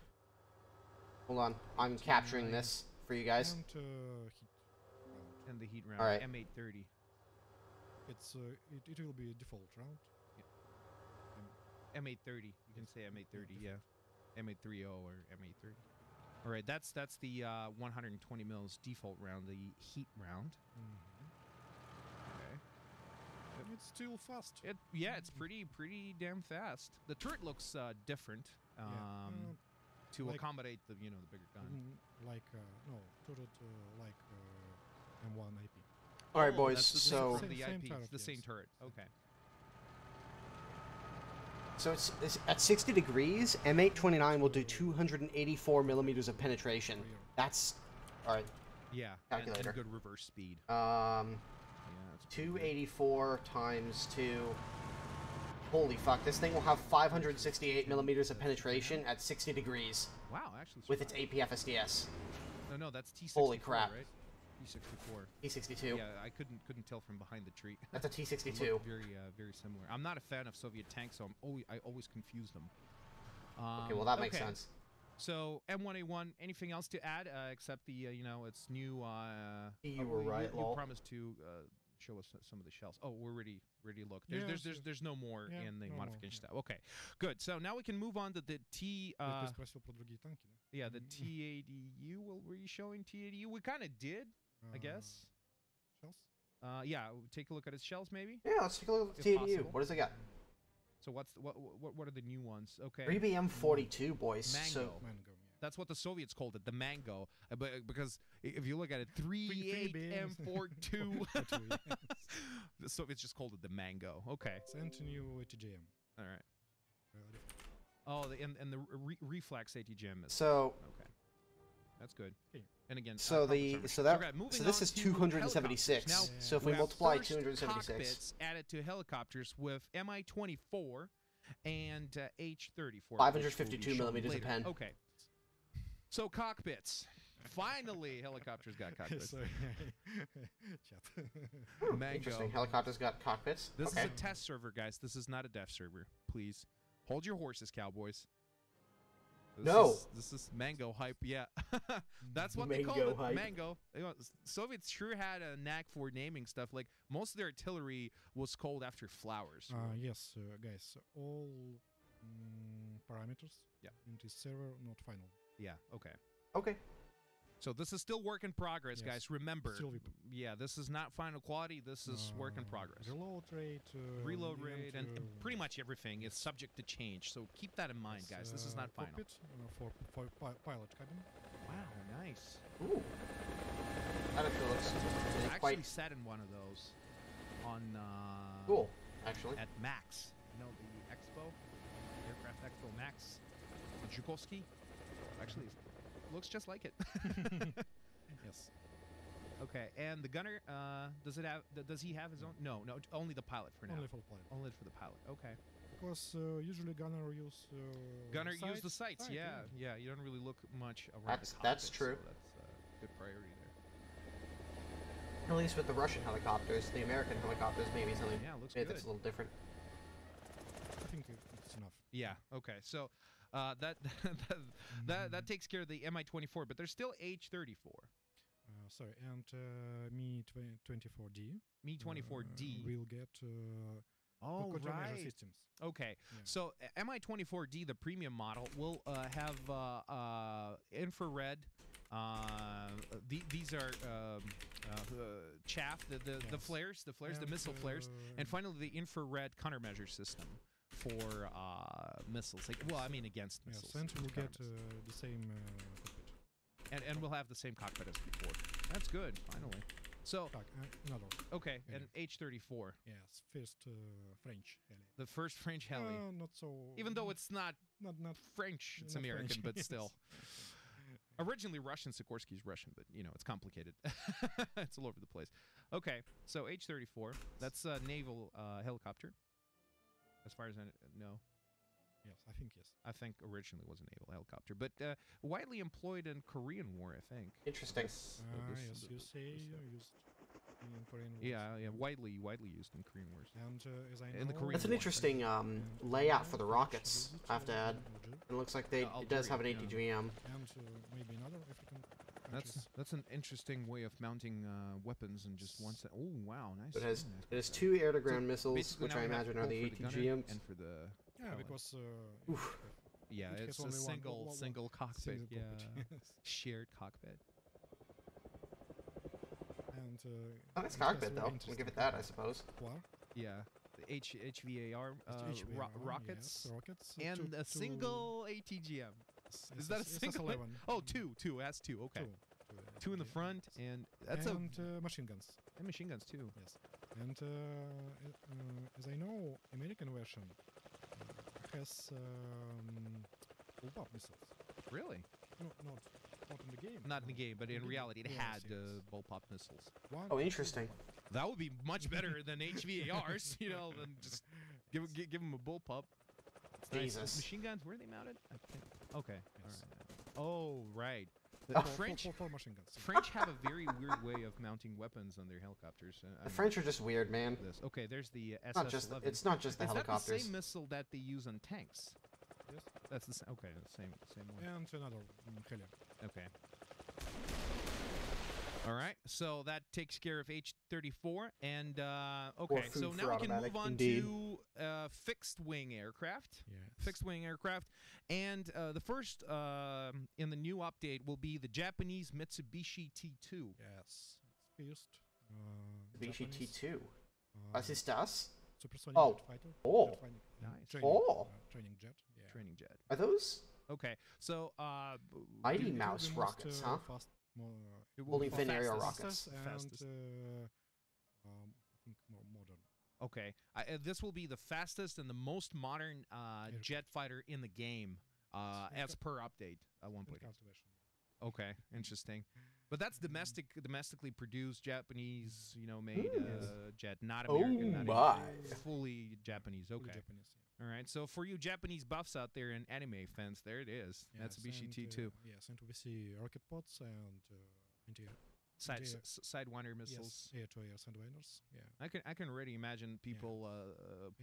Hold on, I'm capturing this for you guys. And hit round. And the heat round. Alright. M830. It's it will be a default round. M830. You can say M830. Yeah. M830 or M830. All right. That's the 120 mils default round, the heat round. Okay. It's still fast. Yeah, it's pretty damn fast. The turret looks different. To like- accommodate the the bigger gun. Like no, turret like M1 IP. All right, Oh, boys. that's the So same, the Same IP, turret, the same yes. turret. Okay. it's at 60 degrees. M829 will do 284 millimeters of penetration. That's all right. Yeah. Calculator. And good reverse speed. Yeah, that's pretty good. 284 times 2. Holy fuck! This thing will have 568 millimeters of penetration at 60 degrees Wow, actually. with its surprised. APF SDS. No, that's T64. Holy crap. Right? T64. T62. Yeah, I couldn't tell from behind the tree. That's a They T62. look very similar. I'm not a fan of Soviet tanks, so I always confuse them. Okay, well that makes okay. sense. So M1A1. Anything else to add except the it's new? You were right, You lol. promised to show us some of the shells. Oh, we're ready look. Yeah, There's no more Yeah, in the no more, modification yeah. stuff. Okay, good. So now we can move on to the T. Ты спросил про другие танки, да? Yeah, the T80U. Well, were you showing T80U? We kind of did, I guess. Shells? Yeah, take a look at its shells, maybe. Yeah, let's take a look at If the TADU. possible. What does it got? So what are the new ones? Okay, 3BM42, boys. Mango. So Mango, yeah. that's what the Soviets called it, the Mango. Because if you look at it, 38M42. The Soviets just called it the Mango. Okay, Sent new TGM. all right. Oh, and the reflex ATGM is so okay. That's good. Okay. And again, so proper the summary. so moving this on is to 276. helicopters. Now, So if we we have multiply first 276, cockpits added to helicopters with Mi-24 and H-34. 552 millimeters of pen. Okay. So cockpits. Finally, helicopters got cockpits. Sorry. Chat. Mango. Interesting. Helicopters got cockpits. This okay. is a test server, guys. This is not a dev server. Please hold your horses, cowboys. This is Mango hype. Yeah, that's what they call Mango it. hype. Mango. Soviets sure had a knack for naming stuff. Like most of their artillery was called after flowers. Yes, guys, all parameters Yeah. in this server not final. Yeah. Okay. Okay. So this is still work in progress, Yes. guys. Remember, Still we- yeah, this is not final quality. This is work in progress. Reload rate. Reload rate and pretty much everything is subject to change. So keep that in mind, guys. This is not final. Cockpit, for pilot cabin. Wow, nice. Ooh. That actually looks I actually quite sat in one of those on cool, actually. at Max. You know the Expo, Aircraft Expo Max, Zhukovsky. Actually, it looks just like it. Yes. Okay, and the gunner, does he have his own? No, only the pilot for now. Only for pilot. Only for the pilot. Okay. Because usually gunner use. Gunner use sights. the sights. Sight, Yeah. You don't really look much around. That's the cockpit, true. So that's good priority there. At least with the Russian helicopters, the American helicopters maybe something. Yeah, looks maybe good. that's a little different. I think it's enough. Yeah. Okay. So that that takes care of the Mi-24, but there's still H-34. Sorry, and Mi-24D. Mi-24D. Will get Oh, control measure right. systems. Okay, Yeah. so Mi-24D, the premium model, will have infrared. These are chaff, the Yes. flares, the And, missile flares, and finally the infrared countermeasure system for missiles. Like, well, I mean against Yes, missiles. and we'll get countermissiles. the same cockpit. and we'll have the same cockpit as before. That's good. Finally. So Another. okay, Yeah. and H-34, Yes, first French heli. the first French heli. Not so. Even though it's not not French, it's not American, French, but yes. still. Originally Russian, Sikorsky's Russian, but you know, it's complicated. It's all over the place. Okay, so H-34, that's a naval helicopter. As far as I know, Yes, I think yes. I think originally was a naval helicopter, but widely employed in Korean War, I think. Interesting. This- Yes, you say used in Korean wars. Yeah, widely used in Korean Wars. And as I know, In the Korean That's an War. interesting layout for the rockets, I have to add. It looks like it does have an Algeria, ATGM. And maybe another African countries. That's an interesting way of mounting weapons in just one set. Oh wow, nice. It has very nice it has cockpit. 2 air-to-ground missiles, Basically, which now I we have imagine are both the for gunner ATGMs. and for the Yeah, pilot. because Oof. yeah, it it's has a only one- single one- single cockpit. single Yeah, cockpit, yes. shared cockpit. And Oh, nice it has cockpit very though. We'll interesting give it that, I cockpit. suppose. War, Yeah, the HVAR HVAR, rockets yes, rockets, and a single ATGM. Is that a single? SS11. Oh, two. It has two. Okay, two in the front, and that's and machine guns. and machine guns too. Yes, and as I know, American version has bullpup missiles. Really? No, not in the game. Not in the no. game, but in reality, it Yes, had yes. bullpup missiles. One, Oh, interesting. That would be much better than HVARs, you know, than just give them a bullpup. Nice. Jesus. Machine guns, where are they mounted? I think. Okay. Yes. All right. Oh, right. The Oh. French four machine guns. French have a very weird way of mounting weapons on their helicopters. The French are just weird, man. This. Okay, there's the It's not just SS-11. it's not just the Is that the helicopters. same missile that they use on tanks? Yes, That's the same. Okay, the same one. and another heli. Okay. All right, so that takes care of H-34, and okay, food so for now we can automatic, move on indeed. to fixed wing aircraft. Yes. Fixed wing aircraft, and the first in the new update will be the Japanese Mitsubishi T2. Yes, it's first. Mitsubishi Japanese, T2. Was ist das? Supersonic Oh. jet fighter. Oh. jet fighting, Nice. Training, Oh. Training jet. Yeah. Training jet. Are those Okay, so Mighty It will be Mouse most, rockets, huh? Fast, more, it will Holding be thin aerial fastest. rockets. and Fastest. I think more modern. Okay, this will be the fastest and the most modern jet fighter in the game, as per update at 1.8. Enhanced version. Okay, interesting. But that's domestically produced Japanese, you know, made jet, not Oh American, not my. anything. Fully Japanese. Fully Okay. Japanese, yeah. All right. So for you Japanese buffs out there and anime fans, there it is. Yes, Mitsubishi and, T2. Yes, and we see rocket pods and anti Sidewinder missiles. yes, air-to-air sandwinders. Yeah. I can already imagine people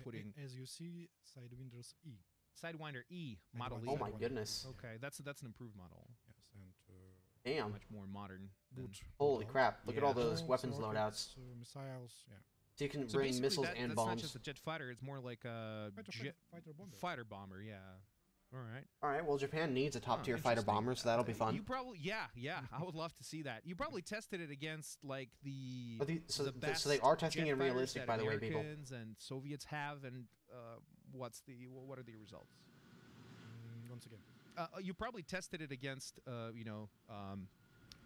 putting As you see, sidewinders E. Sidewinder E model Sidewinder. E. Oh my goodness. Okay, that's an improved model. Yes, and Damn. Much more modern. than- good. Holy good crap. Look at Yeah. all those Drones, weapons rockets, loadouts. missiles, yeah. So you can So bring basically missiles and that's bombs. not just a jet fighter. It's more like a Fighter, jet fighter bomber. fighter bomber. Yeah. All right. All right. Well, Japan needs a top-tier fighter Interesting. bomber, so that'll be fun. You probably, yeah. I would love to see that. You probably tested it against like the So best they are testing jet it realistic, fighters by that the way, people. Americans and Soviets have, and what are the results? Once again. You probably tested it against,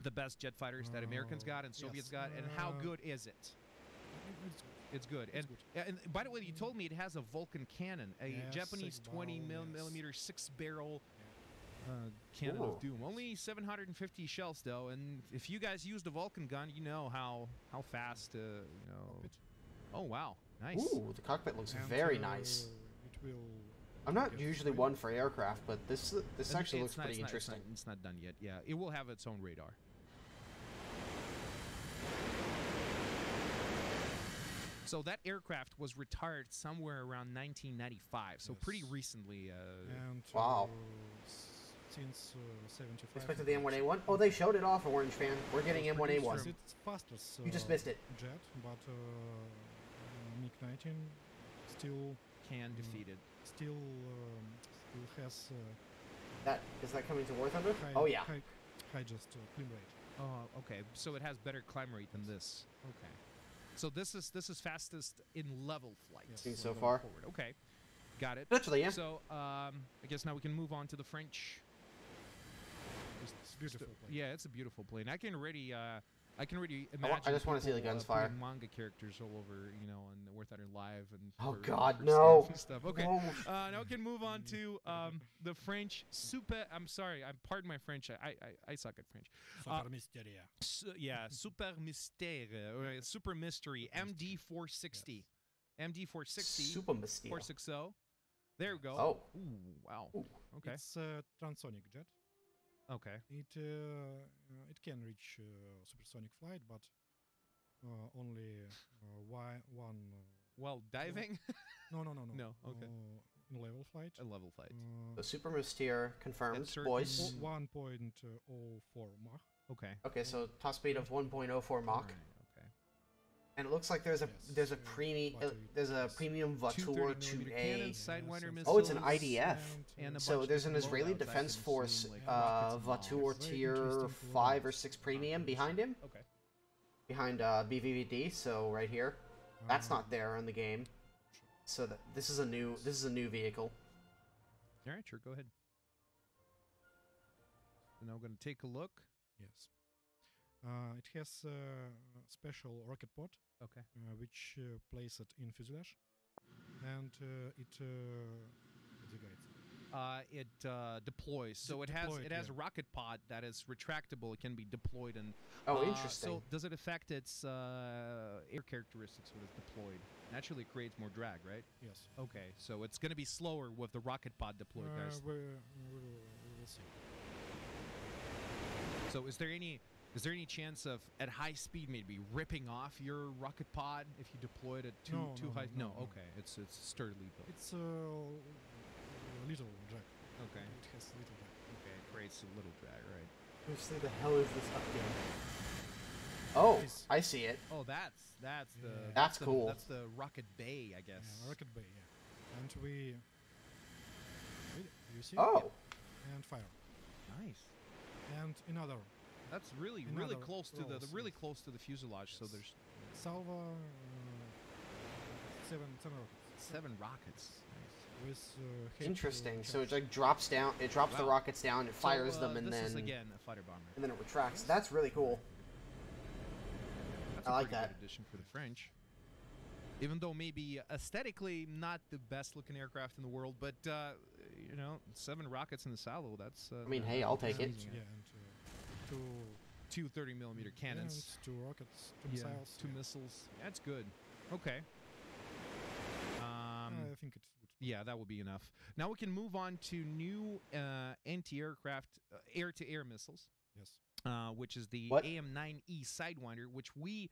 the best jet fighters that Americans got and Soviets got, and how good is it? It's good. It's And by the way, you told me it has a Vulcan cannon, a Yes, Japanese 20 millimeter 6-barrel cannon of doom. Only 750 shells though, and if you guys used a Vulcan gun, you know how fast Oh wow, nice. Ooh, the cockpit looks And, very nice. It will. I'm not get usually ready. one for aircraft, but this And actually it's looks pretty not interesting. It's not done yet. Yeah, it will have its own radar. So that aircraft was retired somewhere around 1995, so pretty Yes. recently. And Wow. Since 75. Expected the M1A1? Oh, they showed it off, Orange fan. We're getting M1A1. It's fastest. You just missed it. Jet, but MiG-19 still defeated. still has Is that coming to War Thunder? high, Oh yeah. high just climb rate. Oh, okay. So it has better climb rate than this. Okay. So this is fastest in level flight. Yes. Seen so going far. forward. Okay. Got it. Literally, yeah. So I guess now we can move on to the French. It's beautiful. plane. Yeah, it's a beautiful plane. I can already imagine. I just wanna see the people, guns fire. putting manga characters all over, on the War Thunder Live and. Oh, for God, stuff no. and Stuff. Okay. No. Now we can move on to the French super. I'm sorry. Pardon my French. I suck at French. Super Mysteria. Super mystère, super mystery. MD460. MD460. Super Mystère. 460. There we go. Oh. Ooh, wow. Ooh. Okay. It's a transonic jet. Okay. It can reach supersonic flight, but only one. Well, diving. No. No, okay. In level flight. A level flight. The Super Mystère confirmed, At certain- boys. 1.04 Mach. Okay. Okay, so top speed of 1.04 Mach. Alright, okay. And it looks like there's a Yes, premium Voiture 230mm 2A. cannons, Sidewinder missiles. Oh, it's an IDF. And a So bunch there's of an different Israeli loadouts, I Defense can Force assume, like Voiture Very tier interesting 5 or loadouts. 6 premium behind him. Okay. Behind BVVD, so right here. That's not there in the game. So this is a new vehicle. All right, sure. Go ahead. So now we're going to take a look. Yes. It has a special rocket pod, Okay. which place it in fuselage, and it deploys. It deploys. So it has a rocket pod that is retractable. It can be deployed and. Oh, interesting. So does it affect its air characteristics when it's deployed? Naturally, it creates more drag, right? Yes. Okay, so it's going to be slower with the rocket pod deployed, guys. We will see. So is there any chance of at high speed maybe ripping off your rocket pod if you deployed it too high? No. Okay, it's sturdily built. It's a little drag. Okay. It has little drag. Okay, it creates a little drag, right? Which the hell is this up there? Oh, Is- I see it. Oh, that's the Yeah. That's the- cool. That's the rocket bay, I guess. Yeah, rocket bay. Yeah, and we. You see? Oh, And fire. Nice. And another That's really Another close to the rolls, really yes. close to the fuselage. So Yes. there's salvo. Seven rockets. 7 rockets. Nice. With head interesting. So it charge. like drops down. It drops the Wow. rockets down. It fires So, them, and this then is again a fighter bomber. and then it retracts. That's really cool. That's I a like pretty that. good addition for the French. Even though maybe aesthetically not the best looking aircraft in the world, but 7 rockets in the salvo. That's. I mean, hey, I'll take it. amazing. Yeah, and two. 2 30mm cannons. And 2 rockets, 2 Yeah, missiles. 2 missiles. That's good. Okay. I think it's good. Yeah, that would be enough. Now we can move on to new anti-aircraft air-to-air missiles, Yes. which is the What? AM-9E Sidewinder, which we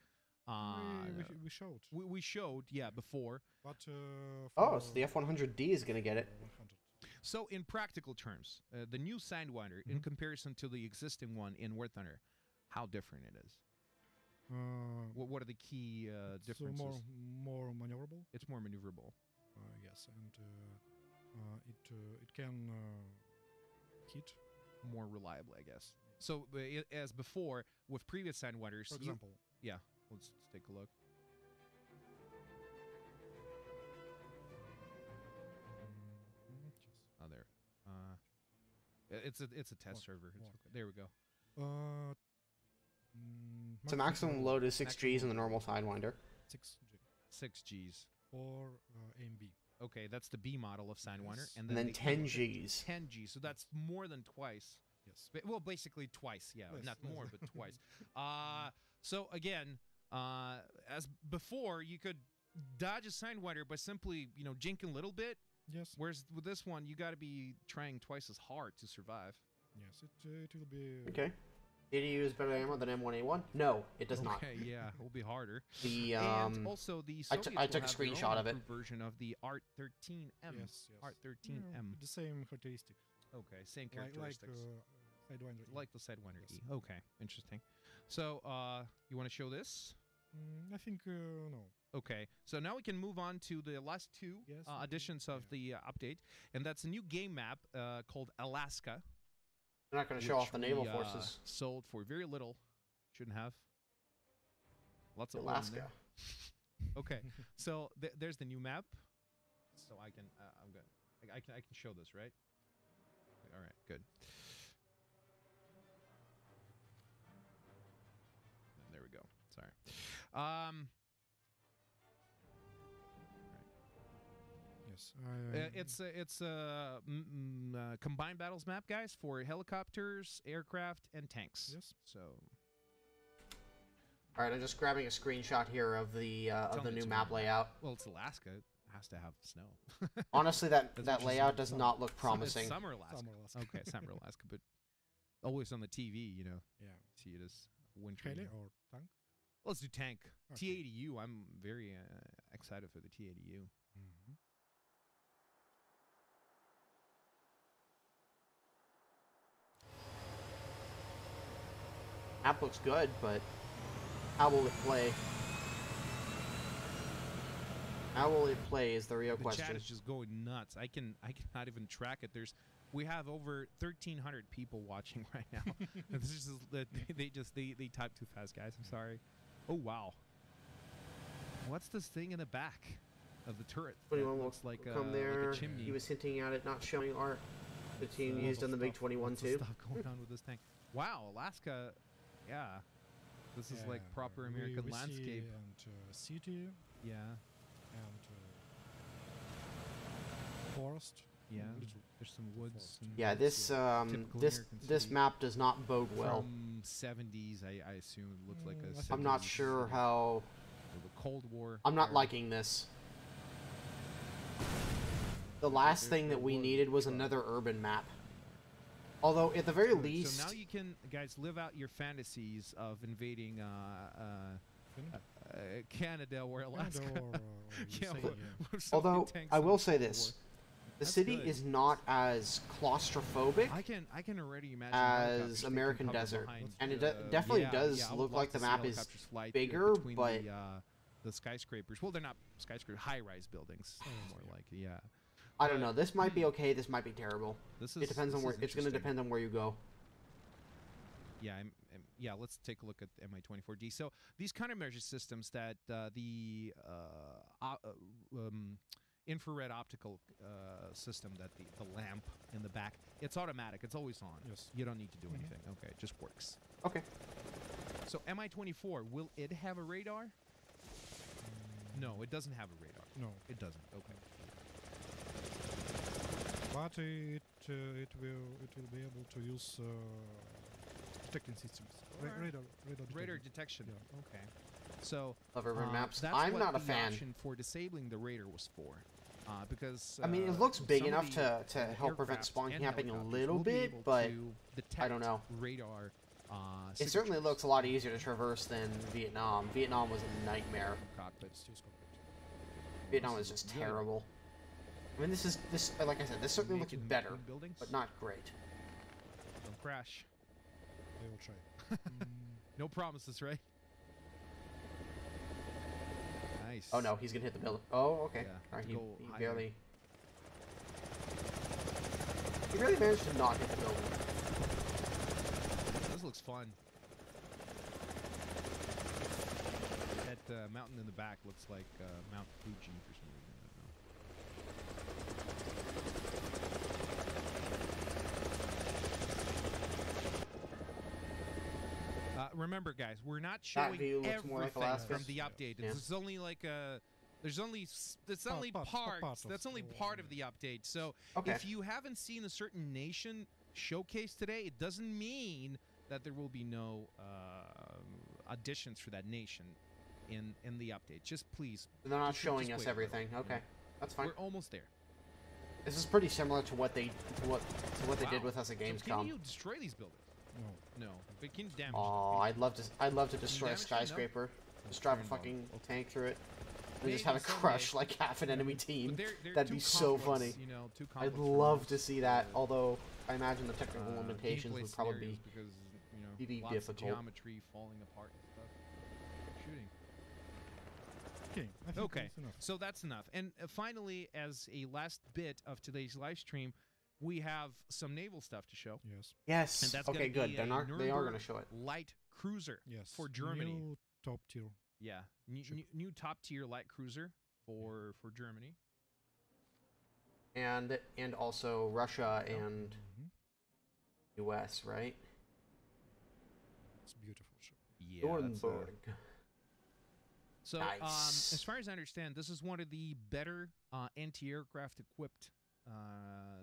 We showed. we showed before. But Oh, so the F-100D is gonna get it. 100. So in practical terms, the new Sidewinder in comparison to the existing one in War Thunder, how different it is? What are the key It's differences? more maneuverable. It's more maneuverable. Yes, and it can hit. More reliably, I guess. So as before with previous Sidewinders, For example, yeah, let's take a look. just Oh, there. It's a test server. It's what? okay. There we go. So maximum load is 6 Maximum Gs in the load. normal Sidewinder. 6G 6 Gs. for AMB. Okay, that's the B model of Sidewinder, Yes. And then the 10 E, Gs. 10 Gs. So that's more than twice. Yes. Well, basically twice. Yeah, Less, not less. more, but twice. So again, as before, you could dodge a Sidewinder by simply, jinking a little bit. Yes. Whereas with this one, you got to be trying twice as hard to survive. Yes. It will be. Okay. Did he use better ammo than M1A1? No, it does not. Okay, yeah, it will be harder. The And also the Soviets I took a will have their screenshot own of it. improved version of the Art-13M. Yes. Art-13M. Yeah, the same characteristic. Okay, same Like characteristics. Sidewinder. Like the Sidewinder Yes. E. Okay, interesting. So, you want to show this? I think no. Okay, so now we can move on to the last two Yes, additions of the update, and that's a new game map called Alaska. They're not going to show off the which naval we, forces. Sold for very little. Shouldn't have. Lots of little in there. Alaska. Okay, so there's the new map. So I can I can show this, right? All right, good. There we go. Sorry. Yes. It's a combined battles map, guys, for helicopters, aircraft, and tanks. Yes. So All right, I'm just grabbing a screenshot here of the me new it's map real. layout. well, it's Alaska. It has to have snow. Honestly, that That's that what she layout said. does not look promising. It's summer Alaska. Summer Alaska. Okay, summer Alaska, but always on the TV, Yeah. see it as winter. Heli or tank? Let's do tank. Okay. T80U. I'm very excited for the T80U. Mm-hmm. Map looks good, but how will it play? How will it play is the real The question. chat is just going nuts. I cannot even track it. We have over 1,300 people watching right now. This is they type too fast, guys. I'm sorry. Oh wow. What's this thing in the back of the turret? That 21 will looks like come there. Like a chimney. He was hinting at it not showing art. The team Lots used of on the Big stuff. 21 What's the too. stuff going on with this tank? Wow, Alaska. Yeah. This is like proper American we landscape. See, and city Yeah. and forest. Yeah. Little There's some woods. and Yeah, this Typical this American this city. map does not bode well. From 70s, I assume it looks like a. I think I'm not 70s sure city. how. The Cold War. I'm not era. liking this. The last There- thing there that we was needed was trouble. another urban map. Although at the very least, So now you can, guys, live out your fantasies of invading Canada or Alaska. Canada or Yeah, USA, with- yeah. with so many although tanks I in will the say Cold this, War. the That's city good. is not as claustrophobic I can already imagine as helicopters taking American cover Desert, behind, and it definitely does I would look love like to the see map is helicopters fly bigger, between but the skyscrapers. Well, they're not skyscrapers, high-rise buildings. More like I don't know. This might be okay. This might be terrible. This is. It depends on this where. is It's going to interesting. depend on where you go. Yeah, yeah. Let's take a look at the Mi-24D. So these countermeasure systems that the infrared optical system, that the lamp in the back, it's automatic. It's always on. Yes. You don't need to do Mhm. anything. Okay, it just works. Okay. So Mi-24, will it have a radar? No, it doesn't have a radar. No, It doesn't. Okay. but it will be able to use detecting systems. Alright. Radar Radar detection. detection. Yeah. Okay. So Love urban maps. that's I'm what not a the fan. option for disabling the radar was for. Because I mean, it looks big some of enough the to help prevent aircraft spawn and camping a helicopters little will be bit, able but to I don't know. detect radar. It certainly signatures looks a lot easier to traverse than Vietnam. Vietnam was a nightmare. from cockpits. Still cockpit. Vietnam This is just looks good. terrible. I mean, this like I said, this certainly looks Naked better, buildings, but not great. don't crash. They will try. No promises, right? Nice. Oh no, he's gonna hit the building. Oh, okay. Yeah, All right, to he go higher. barely. He really managed to not hit the building. This looks fun. That mountain in the back looks like Mount Fuji for some reason. I don't know. Remember, guys, we're not showing view looks more like everything Alaska. from the update. Yeah. It's only like a. There's only that's only parts of that's only part of the update. So Okay. if you haven't seen a certain nation showcased today, it doesn't mean that there will be no additions for that nation in the update. Just please. They're not just showing wait us for it. everything. Okay, that's fine. We're almost there. This is pretty similar to what they they did Wow. with us at So can Gamescom. you destroy these buildings? No. No, but can you damage? Oh, I'd love to destroy a damage them? No? skyscraper. Just drive a Very fucking well. tank through it. And Maybe just have it someday. crush like half an enemy But team. they're That'd too be so complex, funny. You know, too I'd complex for love most, to see that, uh, although I imagine the technical limitations gameplay would probably scenarios be because you know be lots difficult. of geometry falling apart and stuff. Shooting. Okay, I think Okay, that's enough. so that's enough. And finally, as a last bit of today's live stream, we have some naval stuff to show. Yes. Yes. And that's Okay, gonna good. be They a are going to Nuremberg show it. light cruiser Yes. for Germany. New top tier. Yeah, Ship. new top tier light cruiser for Germany. And also Russia and Mhm. US, right? It's a beautiful ship. Yeah. that's, Nuremberg. So, Nice. as far as I understand, this is one of the better anti-aircraft equipped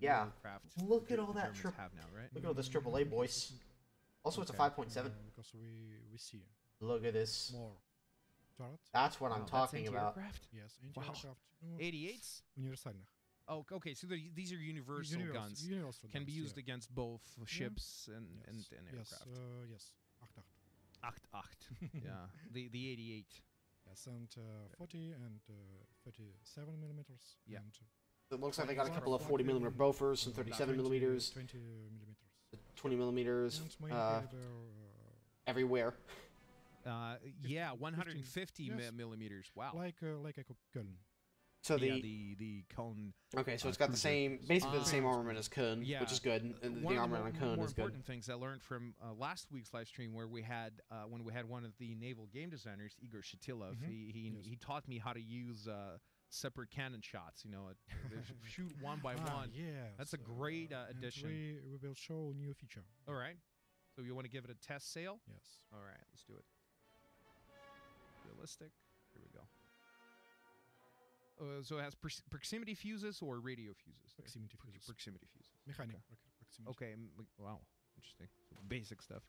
Yeah. naval craft. Look at the all that Germans trip- have now, right? Look at all this AAA, boys. Also, it's a Okay. 5.7. Because we see Look at this. more turret. That's what Wow, I'm that's talking about. anti-aircraft? Yes, Wow. anti-aircraft. Ну, 88s? универсальных. Oh, okay. So these are universal guns. Universal Can be guns, used yeah. against both ships and Yes. aircraft. Yes. 8-8. Acht, acht. Yeah, the 88. Yes, and 40 and 37 millimeters. Yeah. And It looks like they got a Flag- couple of flag 40 millimeter wing, Bofors, some 37 millimeters, 20 millimeters. 20 millimeters, And main caliber, everywhere. Yeah, 150 Yes. millimeters. Wow. like a Köln. So yeah, the the cone. okay, so it's got the cruiser. basically the same Um, armament as Köln, yeah. which is good, and One the of the armament on more Köln is good. important things I learned from last week's live stream, where we had when we had one of the naval game designers, Igor Shatilov. Mhm. He Yes. taught me how to use separate cannon shots. You know, shoot one by one. Yes. That's a great and addition. we will show new feature. All right. So you want to give it a test sail? Yes. All right, let's do it. Realistic. Here we go. So it has proximity fuses or radio fuses? there? Proximity fuses. Proximity fuses. Mechanic Okay. proximity. Okay. Wow. Interesting. So basic stuff.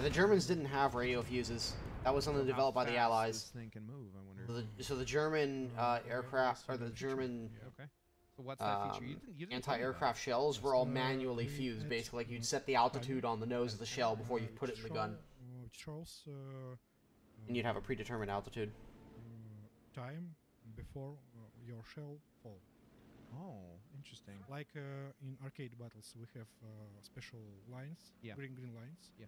The Germans didn't have radio fuses. That was only How developed by the fast Allies. This thing can move. I wonder. So the German Okay, aircraft, or that's the a feature. German Yeah. Okay. So what's that feature? You didn't tell me that. anti-aircraft shells were Yes. all manually we fused. had, Basically, like you'd uh, set the altitude on the nose of the Yes, shell before you put it in the gun, It shows and you'd have a predetermined altitude. time before your shell fall. Oh, interesting. Like in arcade battles, we have special lines, Yeah. green lines. Yeah.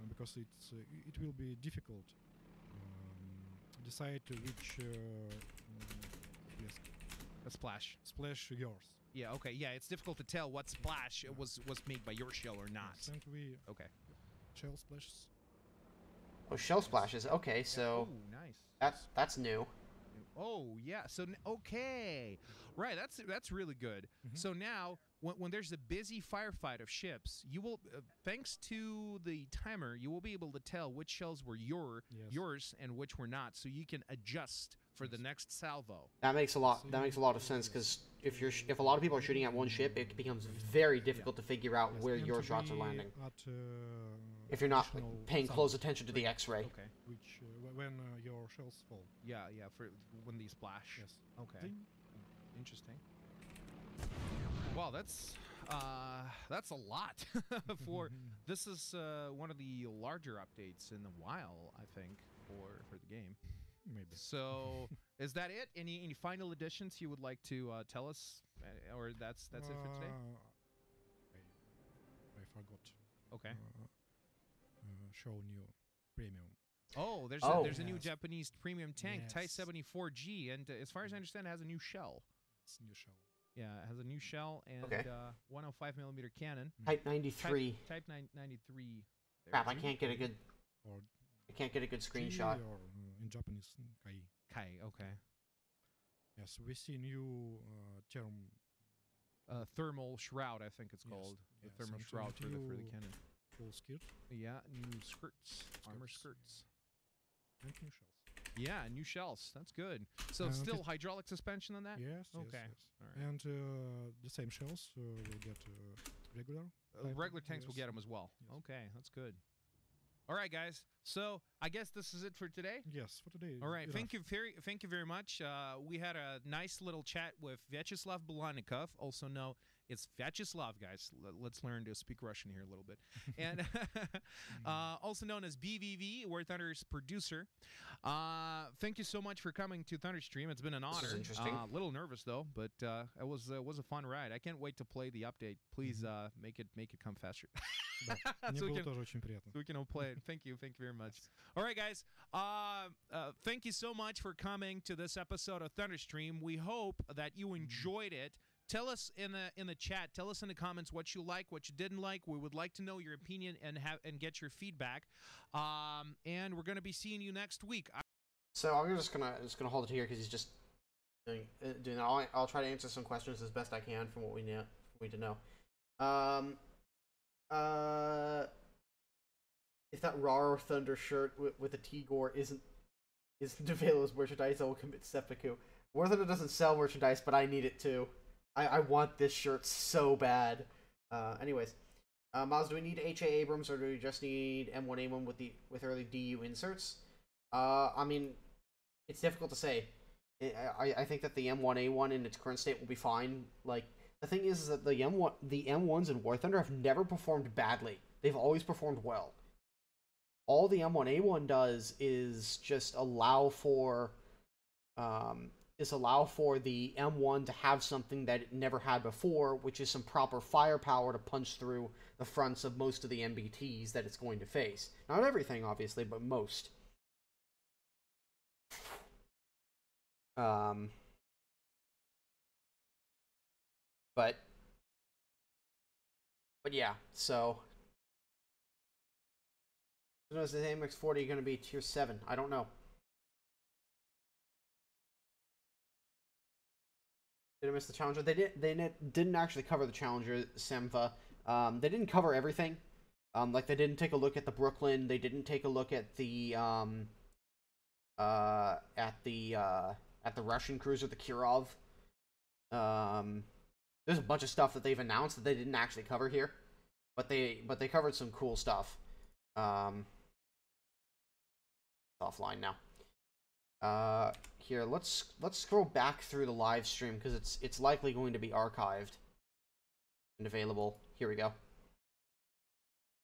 Because it will be difficult decide which yes, A splash. splash yours. Yeah. Okay. Yeah. It's difficult to tell what splash was made by your shell or not. Yes, and we Okay. shell splashes. Oh, shell splashes. Okay, so Oh, nice. that's new. Oh yeah. So okay, right. That's really good. Mhm. So now, when there's a busy firefight of ships, you will, thanks to the timer, you will be able to tell which shells were Yes. yours and which were not, so you can adjust for the next salvo. That makes a lot of sense because if a lot of people are shooting at one ship, it becomes very difficult to figure out Yes, where and your shots are we landing. add, If you're not like, additional paying sound, close attention to the X-ray. Okay. which when your shells fall. Yeah. Yeah. For when they splash. Yes. Okay. Ding. Interesting. Wow, that's a lot for. This is one of the larger updates in a while, I think, for the game. Maybe. So, is that it? Any final additions you would like to tell us, or that's it for today? I forgot. Okay. Show new premium. Oh, there's Oh. a new Yes. Japanese premium tank, Type Yes. 74G, and as far as I understand, it has a new shell. It's new shell. Yeah, it has a new shell and Okay. 105mm cannon. Type 93. Type 93. Crap, I can't get a good. Or I can't get a good G, screenshot. or in Japanese, kai. Kai, okay. Yes, we see new term. Thermal shroud, I think it's Yes, called. The yes, thermal and shroud for the new cannon. Full skirt Yeah, new skirts, armor Skirts. skirts. and new shells. Yeah, new shells. That's good. So And still it- hydraulic suspension on that? Yes, Okay. yes, yes. All right. And the same shells will get regular. type, Regular tanks will yes. get them as well. Yes. Okay, that's good. All right, guys. So I guess this is it for today. Yes, for today. All right, enough. thank you very much. We had a nice little chat with Vyacheslav Bulanikov, also known it's Vyacheslav, guys. Let's learn to speak Russian here a little bit, and also known as BVV, War Thunder's producer. Thank you so much for coming to Thunderstream. It's been an honor. This is interesting. A little nervous though, but it was a fun ride. I can't wait to play the update. Please make it come faster. Да, мне So we было can- тоже очень приятно. so we can all play it. Thank you very much. All right, guys. Thank you so much for coming to this episode of Thunderstream. We hope that you enjoyed it. Tell us in the chat. Tell us in the comments what you like, what you didn't like. We would like to know your opinion and get your feedback. And we're gonna be seeing you next week. So I'm just gonna hold it here because he's just doing that. I'll try to answer some questions as best I can from what we need to know. If that Raw Thunder shirt with a T-Gore isn't available as merchandise, I will commit seppuku. War Thunder doesn't sell merchandise, but I need it too. I want this shirt so bad. Anyways, Miles, do we need H.A. Abrams or do we just need M1A1 with early DU inserts? I mean, it's difficult to say. I think that the M1A1 in its current state will be fine. Like, the thing is that the M1s in War Thunder have never performed badly. They've always performed well. All the M1A1 does is just allow for the M1 to have something that it never had before, which is some proper firepower to punch through the fronts of most of the MBTs that it's going to face. Not everything, obviously, but most. But yeah, so is the AMX40 going to be tier 7? I don't know. Did I miss the Challenger? They didn't actually cover the Challenger, Semva. They didn't cover everything. Like they didn't take a look at the Brooklyn. They didn't take a look at the Russian cruiser, the Kirov. There's a bunch of stuff that they've announced that they didn't actually cover here, but they covered some cool stuff. Offline now. Here, let's scroll back through the live stream because it's likely going to be archived and available. Here we go.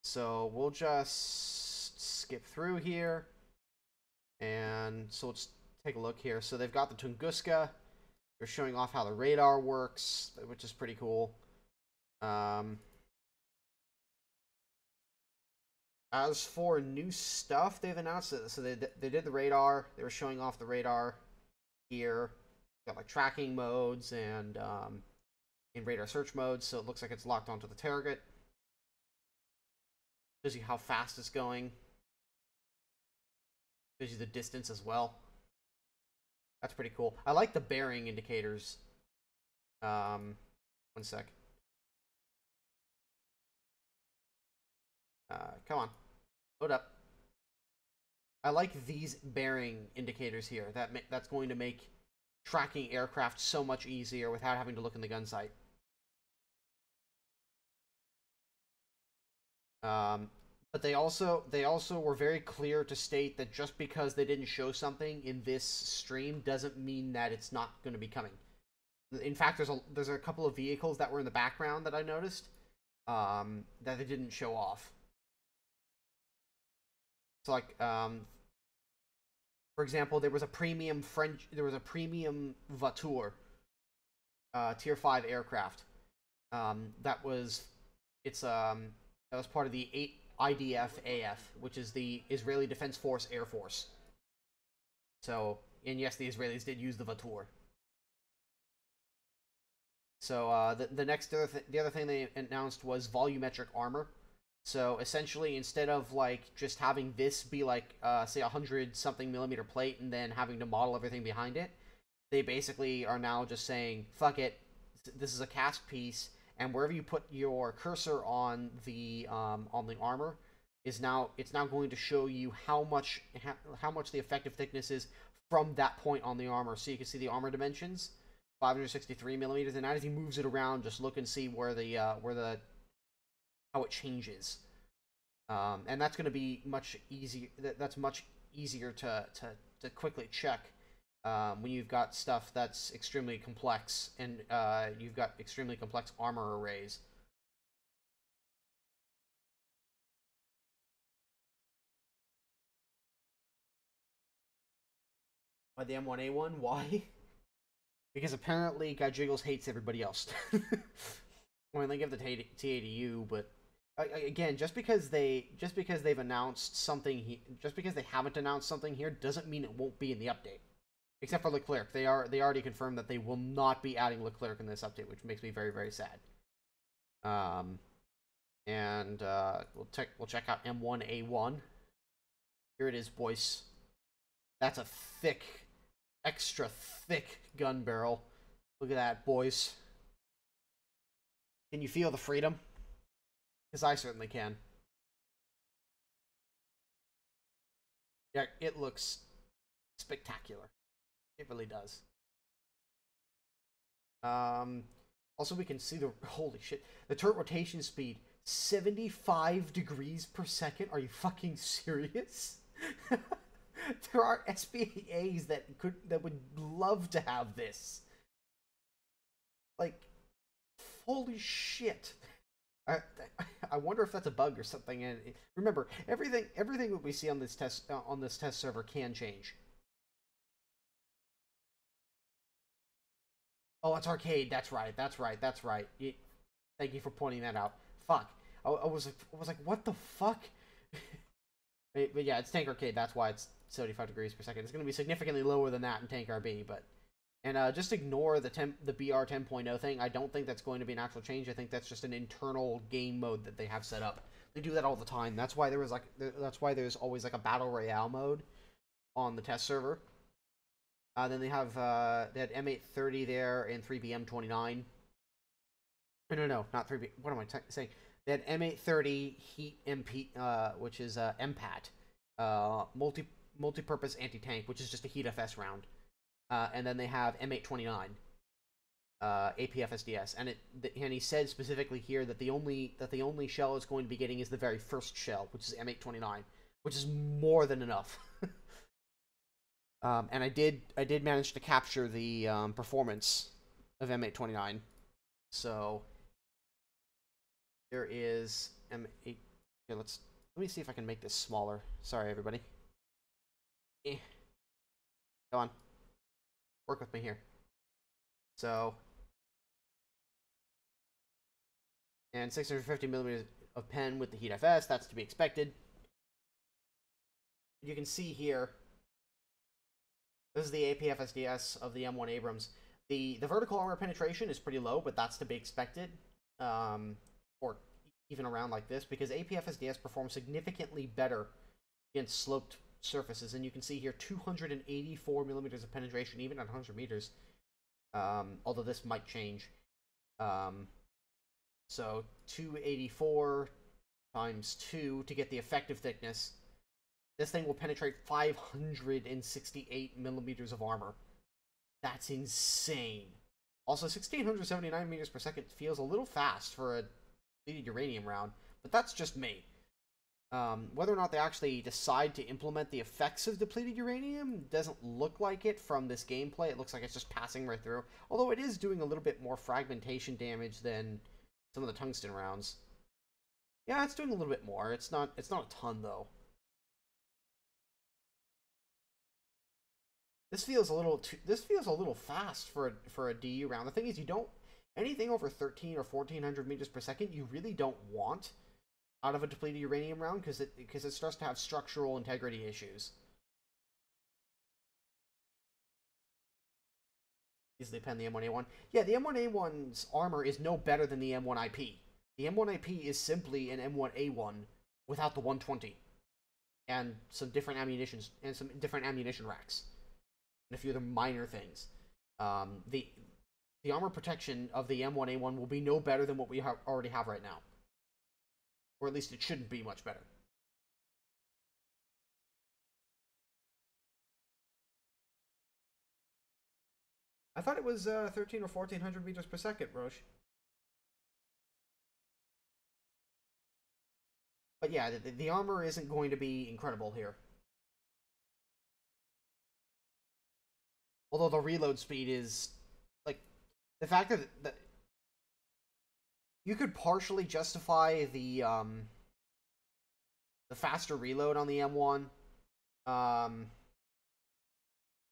So we'll just skip through here, and so let's take a look here. So they've got the Tunguska. They're showing off how the radar works, which is pretty cool. As for new stuff they've announced, so they did the radar. They were showing off the radar here. Got like tracking modes and in radar search modes, so it looks like it's locked onto the target. Shows you how fast it's going. Shows you the distance as well. That's pretty cool. I like the bearing indicators. One sec. Come on. Load up. I like these bearing indicators here. That's going to make tracking aircraft so much easier without having to look in the gun sight. But they also were very clear to state that just because they didn't show something in this stream doesn't mean that it's not going to be coming. In fact, there's a couple of vehicles that were in the background that I noticed that they didn't show off. So like, for example, there was a premium Voiture, tier 5 aircraft. That was part of the IDF AF, which is the Israeli Defense Force Air Force. So, and yes, the Israelis did use the Voiture. So the other thing they announced was volumetric armor. So essentially, instead of like just having this be like say 100 something millimeter plate and then having to model everything behind it, they basically are now just saying, fuck it, this is a cast piece, and wherever you put your cursor on the armor it's now going to show you how much the effective thickness is from that point on the armor. So you can see the armor dimensions, 563 millimeters, and as he moves it around, just look and see where how it changes. And that's going to be much easier. That's much easier to quickly check when you've got stuff that's extremely complex and you've got extremely complex armor arrays. By the M1A1, why? Because apparently Guy Jiggles hates everybody else. I mean, they give the T80 to you, but again, just because they've announced something, just because they haven't announced something here, doesn't mean it won't be in the update. Except for Leclerc, they already confirmed that they will not be adding Leclerc in this update, which makes me very, very sad. And we'll check out M1A1. Here it is, boys. That's a thick, extra thick gun barrel. Look at that, boys. Can you feel the freedom? Because I certainly can. Yeah, it looks spectacular. It really does. Also, we can see the... Holy shit. The turret rotation speed. 75 degrees per second? Are you fucking serious? There are SPAs that would love to have this. Like, holy shit. I wonder if that's a bug or something. And remember, everything that we see on this test server can change. Oh, it's arcade. That's right. Thank you for pointing that out. Fuck. I was like, what the fuck? But yeah, it's Tank Arcade. That's why it's 75 degrees per second. It's going to be significantly lower than that in Tank RB, but... And just ignore the BR 10.0 thing. I don't think that's going to be an actual change. I think that's just an internal game mode that they have set up. They do that all the time. That's why there's always like a battle royale mode on the test server. Then they had M830 there and 3BM29. No, not 3B. What am I saying? They had M830 Heat MP, which is MPAT, multi-purpose anti-tank, which is just a Heat FS round. And then they have M829 APF SDS, and he said specifically here that the only shell it's going to be getting is the very first shell, which is M829, which is more than enough. And I did manage to capture the performance of M829, so there is M8. Here, let me see if I can make this smaller. Sorry, everybody. Go on. Work with me here. So, and 650 millimeters of pen with the Heat FS, that's to be expected. You can see here, this is the APF SDS of the M1 Abrams. The vertical armor penetration is pretty low, but that's to be expected, or even around like this, because APF SDS performs significantly better against sloped surfaces, and you can see here 284 millimeters of penetration even at 100 meters, although this might change. So 284 times 2 to get the effective thickness. This thing will penetrate 568 millimeters of armor. That's insane. Also, 1679 meters per second feels a little fast for a depleted uranium round, but that's just me. Whether or not they actually decide to implement the effects of depleted uranium doesn't look like it from this gameplay. It looks like it's just passing right through. Although it is doing a little bit more fragmentation damage than some of the tungsten rounds. Yeah, it's doing a little bit more. It's not a ton though. This feels a little fast for a DU round. The thing is, you don't anything over 13 or 1400 meters per second. You really don't want out of a depleted uranium round because it starts to have structural integrity issues. Easily pen the M1A1. Yeah, the M1A1's armor is no better than the M1IP. The M1IP is simply an M1A1 without the 120. And some different ammunitions, and some different ammunition racks. And a few other minor things. The armor protection of the M1A1 will be no better than what we already have right now. Or at least it shouldn't be much better. I thought it was 13 or 1400 meters per second, Roche. But yeah, the armor isn't going to be incredible here. Although the reload speed is, like, the fact that you could partially justify the faster reload on the M1.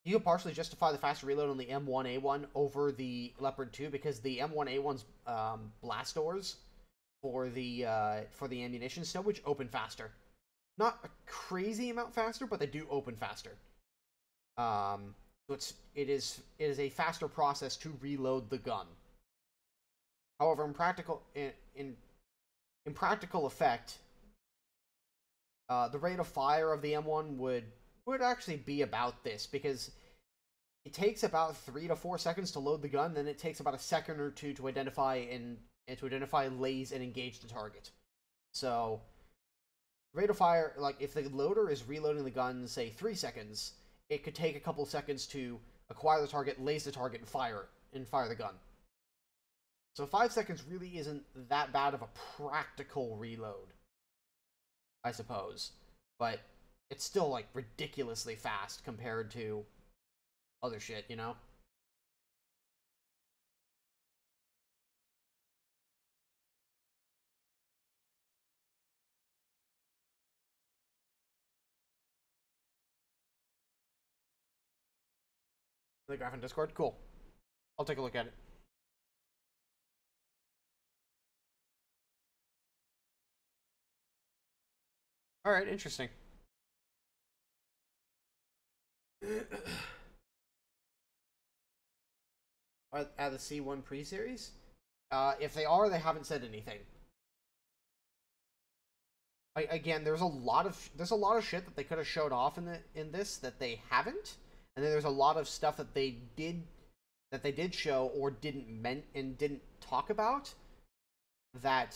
You could partially justify the faster reload on the M1A1 over the Leopard 2 because the M1A1's blast doors for the ammunition stowage open faster. Not a crazy amount faster, but they do open faster. So it is a faster process to reload the gun. However, in practical effect, the rate of fire of the M1 would actually be about this, because it takes about 3 to 4 seconds to load the gun, then it takes about a second or two to identify laze and engage the target. So, rate of fire, like if the loader is reloading the gun, say 3 seconds, it could take a couple seconds to acquire the target, laze the target, and fire the gun. So 5 seconds really isn't that bad of a practical reload, I suppose. But it's still, like, ridiculously fast compared to other shit, you know? The graph in Discord? Cool. I'll take a look at it. Alright, interesting. Are the C1 pre-series? If they are, they haven't said anything. Again, there's a lot of shit that they could have showed off in this that they haven't, and then there's a lot of stuff that they did show or didn't talk about. That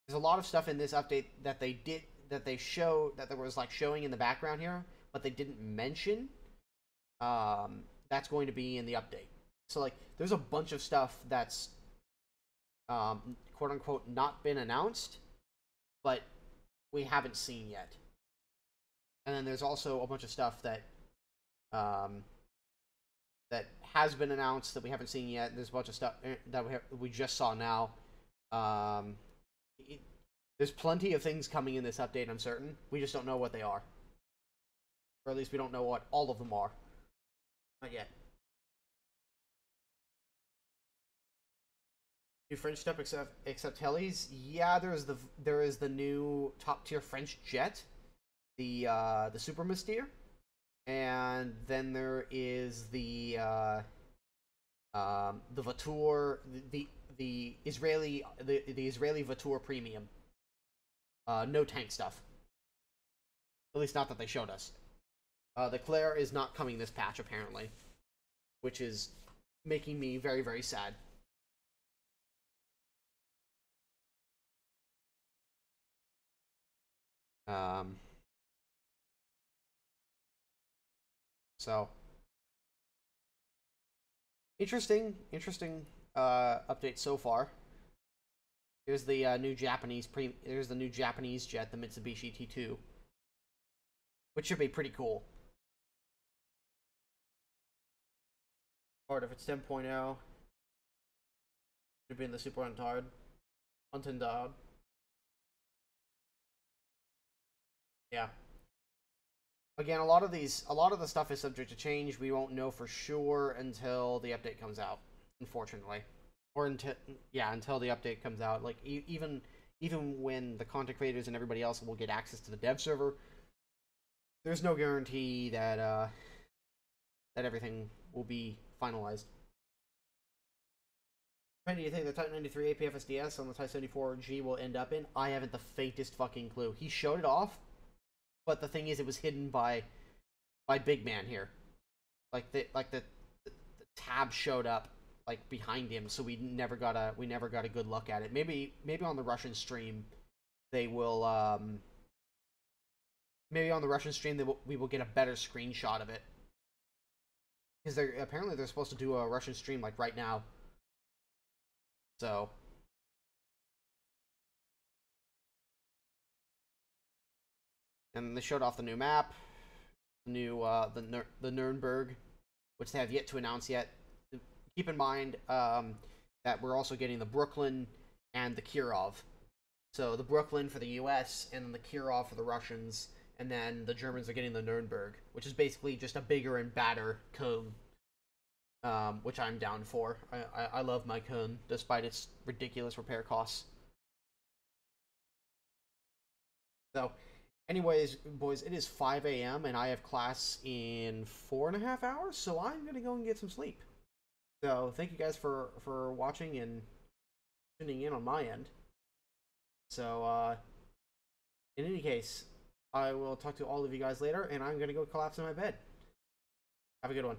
there's a lot of stuff in this update that there was like showing in the background here, but they didn't mention. That's going to be in the update. So like, there's a bunch of stuff that's quote unquote not been announced, but we haven't seen yet. And then there's also a bunch of stuff that that has been announced that we haven't seen yet. There's a bunch of stuff that we just saw now. There's plenty of things coming in this update, I'm certain. We just don't know what they are. Or at least we don't know what all of them are. Not yet. New French stuff except helis? Yeah, there is the new top tier French jet, the Super Mystere, and then there is the Vautour, the Israeli Vautour Premium. No tank stuff. At least not that they showed us. The Claire is not coming this patch, apparently. Which is making me very, very sad. So. Interesting update so far. Here's the new Japanese jet, the Mitsubishi T2. Which should be pretty cool. Part if it's 10.0. Should be in the Super Untendard. Yeah. Again, a lot of the stuff is subject to change. We won't know for sure until the update comes out, unfortunately. Or until the update comes out. Like even when the content creators and everybody else will get access to the dev server, there's no guarantee that that everything will be finalized. When do you think the Type 93 APFSDS on the Type 74G will end up in? I haven't the faintest fucking clue. He showed it off, but the thing is, it was hidden by Big Man here. Like the tab showed up like behind him, so we never got a good look at it. Maybe on the Russian stream they will maybe on the Russian stream we will get a better screenshot of it, because they're supposed to do a Russian stream like right now. So and they showed off the new map, the Nuremberg, which they have yet to announce yet. Keep in mind that we're also getting the Brooklyn and the Kirov. So the Brooklyn for the US, and then the Kirov for the Russians, and then the Germans are getting the Nuremberg, which is basically just a bigger and badder Köln, which I'm down for. I love my Köln, despite its ridiculous repair costs. So, anyways, boys, it is 5 a.m. and I have class in 4.5 hours, so I'm gonna go and get some sleep. So, thank you guys for watching and tuning in on my end. So, in any case, I will talk to all of you guys later, and I'm gonna go collapse in my bed. Have a good one.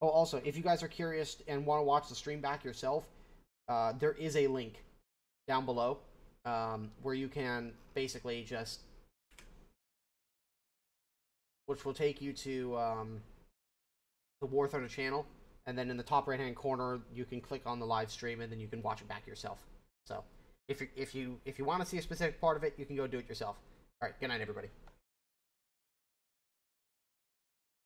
Oh, also, if you guys are curious and want to watch the stream back yourself, there is a link down below where you can basically just, which will take you to the War Thunder channel, and then in the top right hand corner you can click on the live stream, and then you can watch it back yourself. So if you want to see a specific part of it, you can go do it yourself. All right, good night, everybody.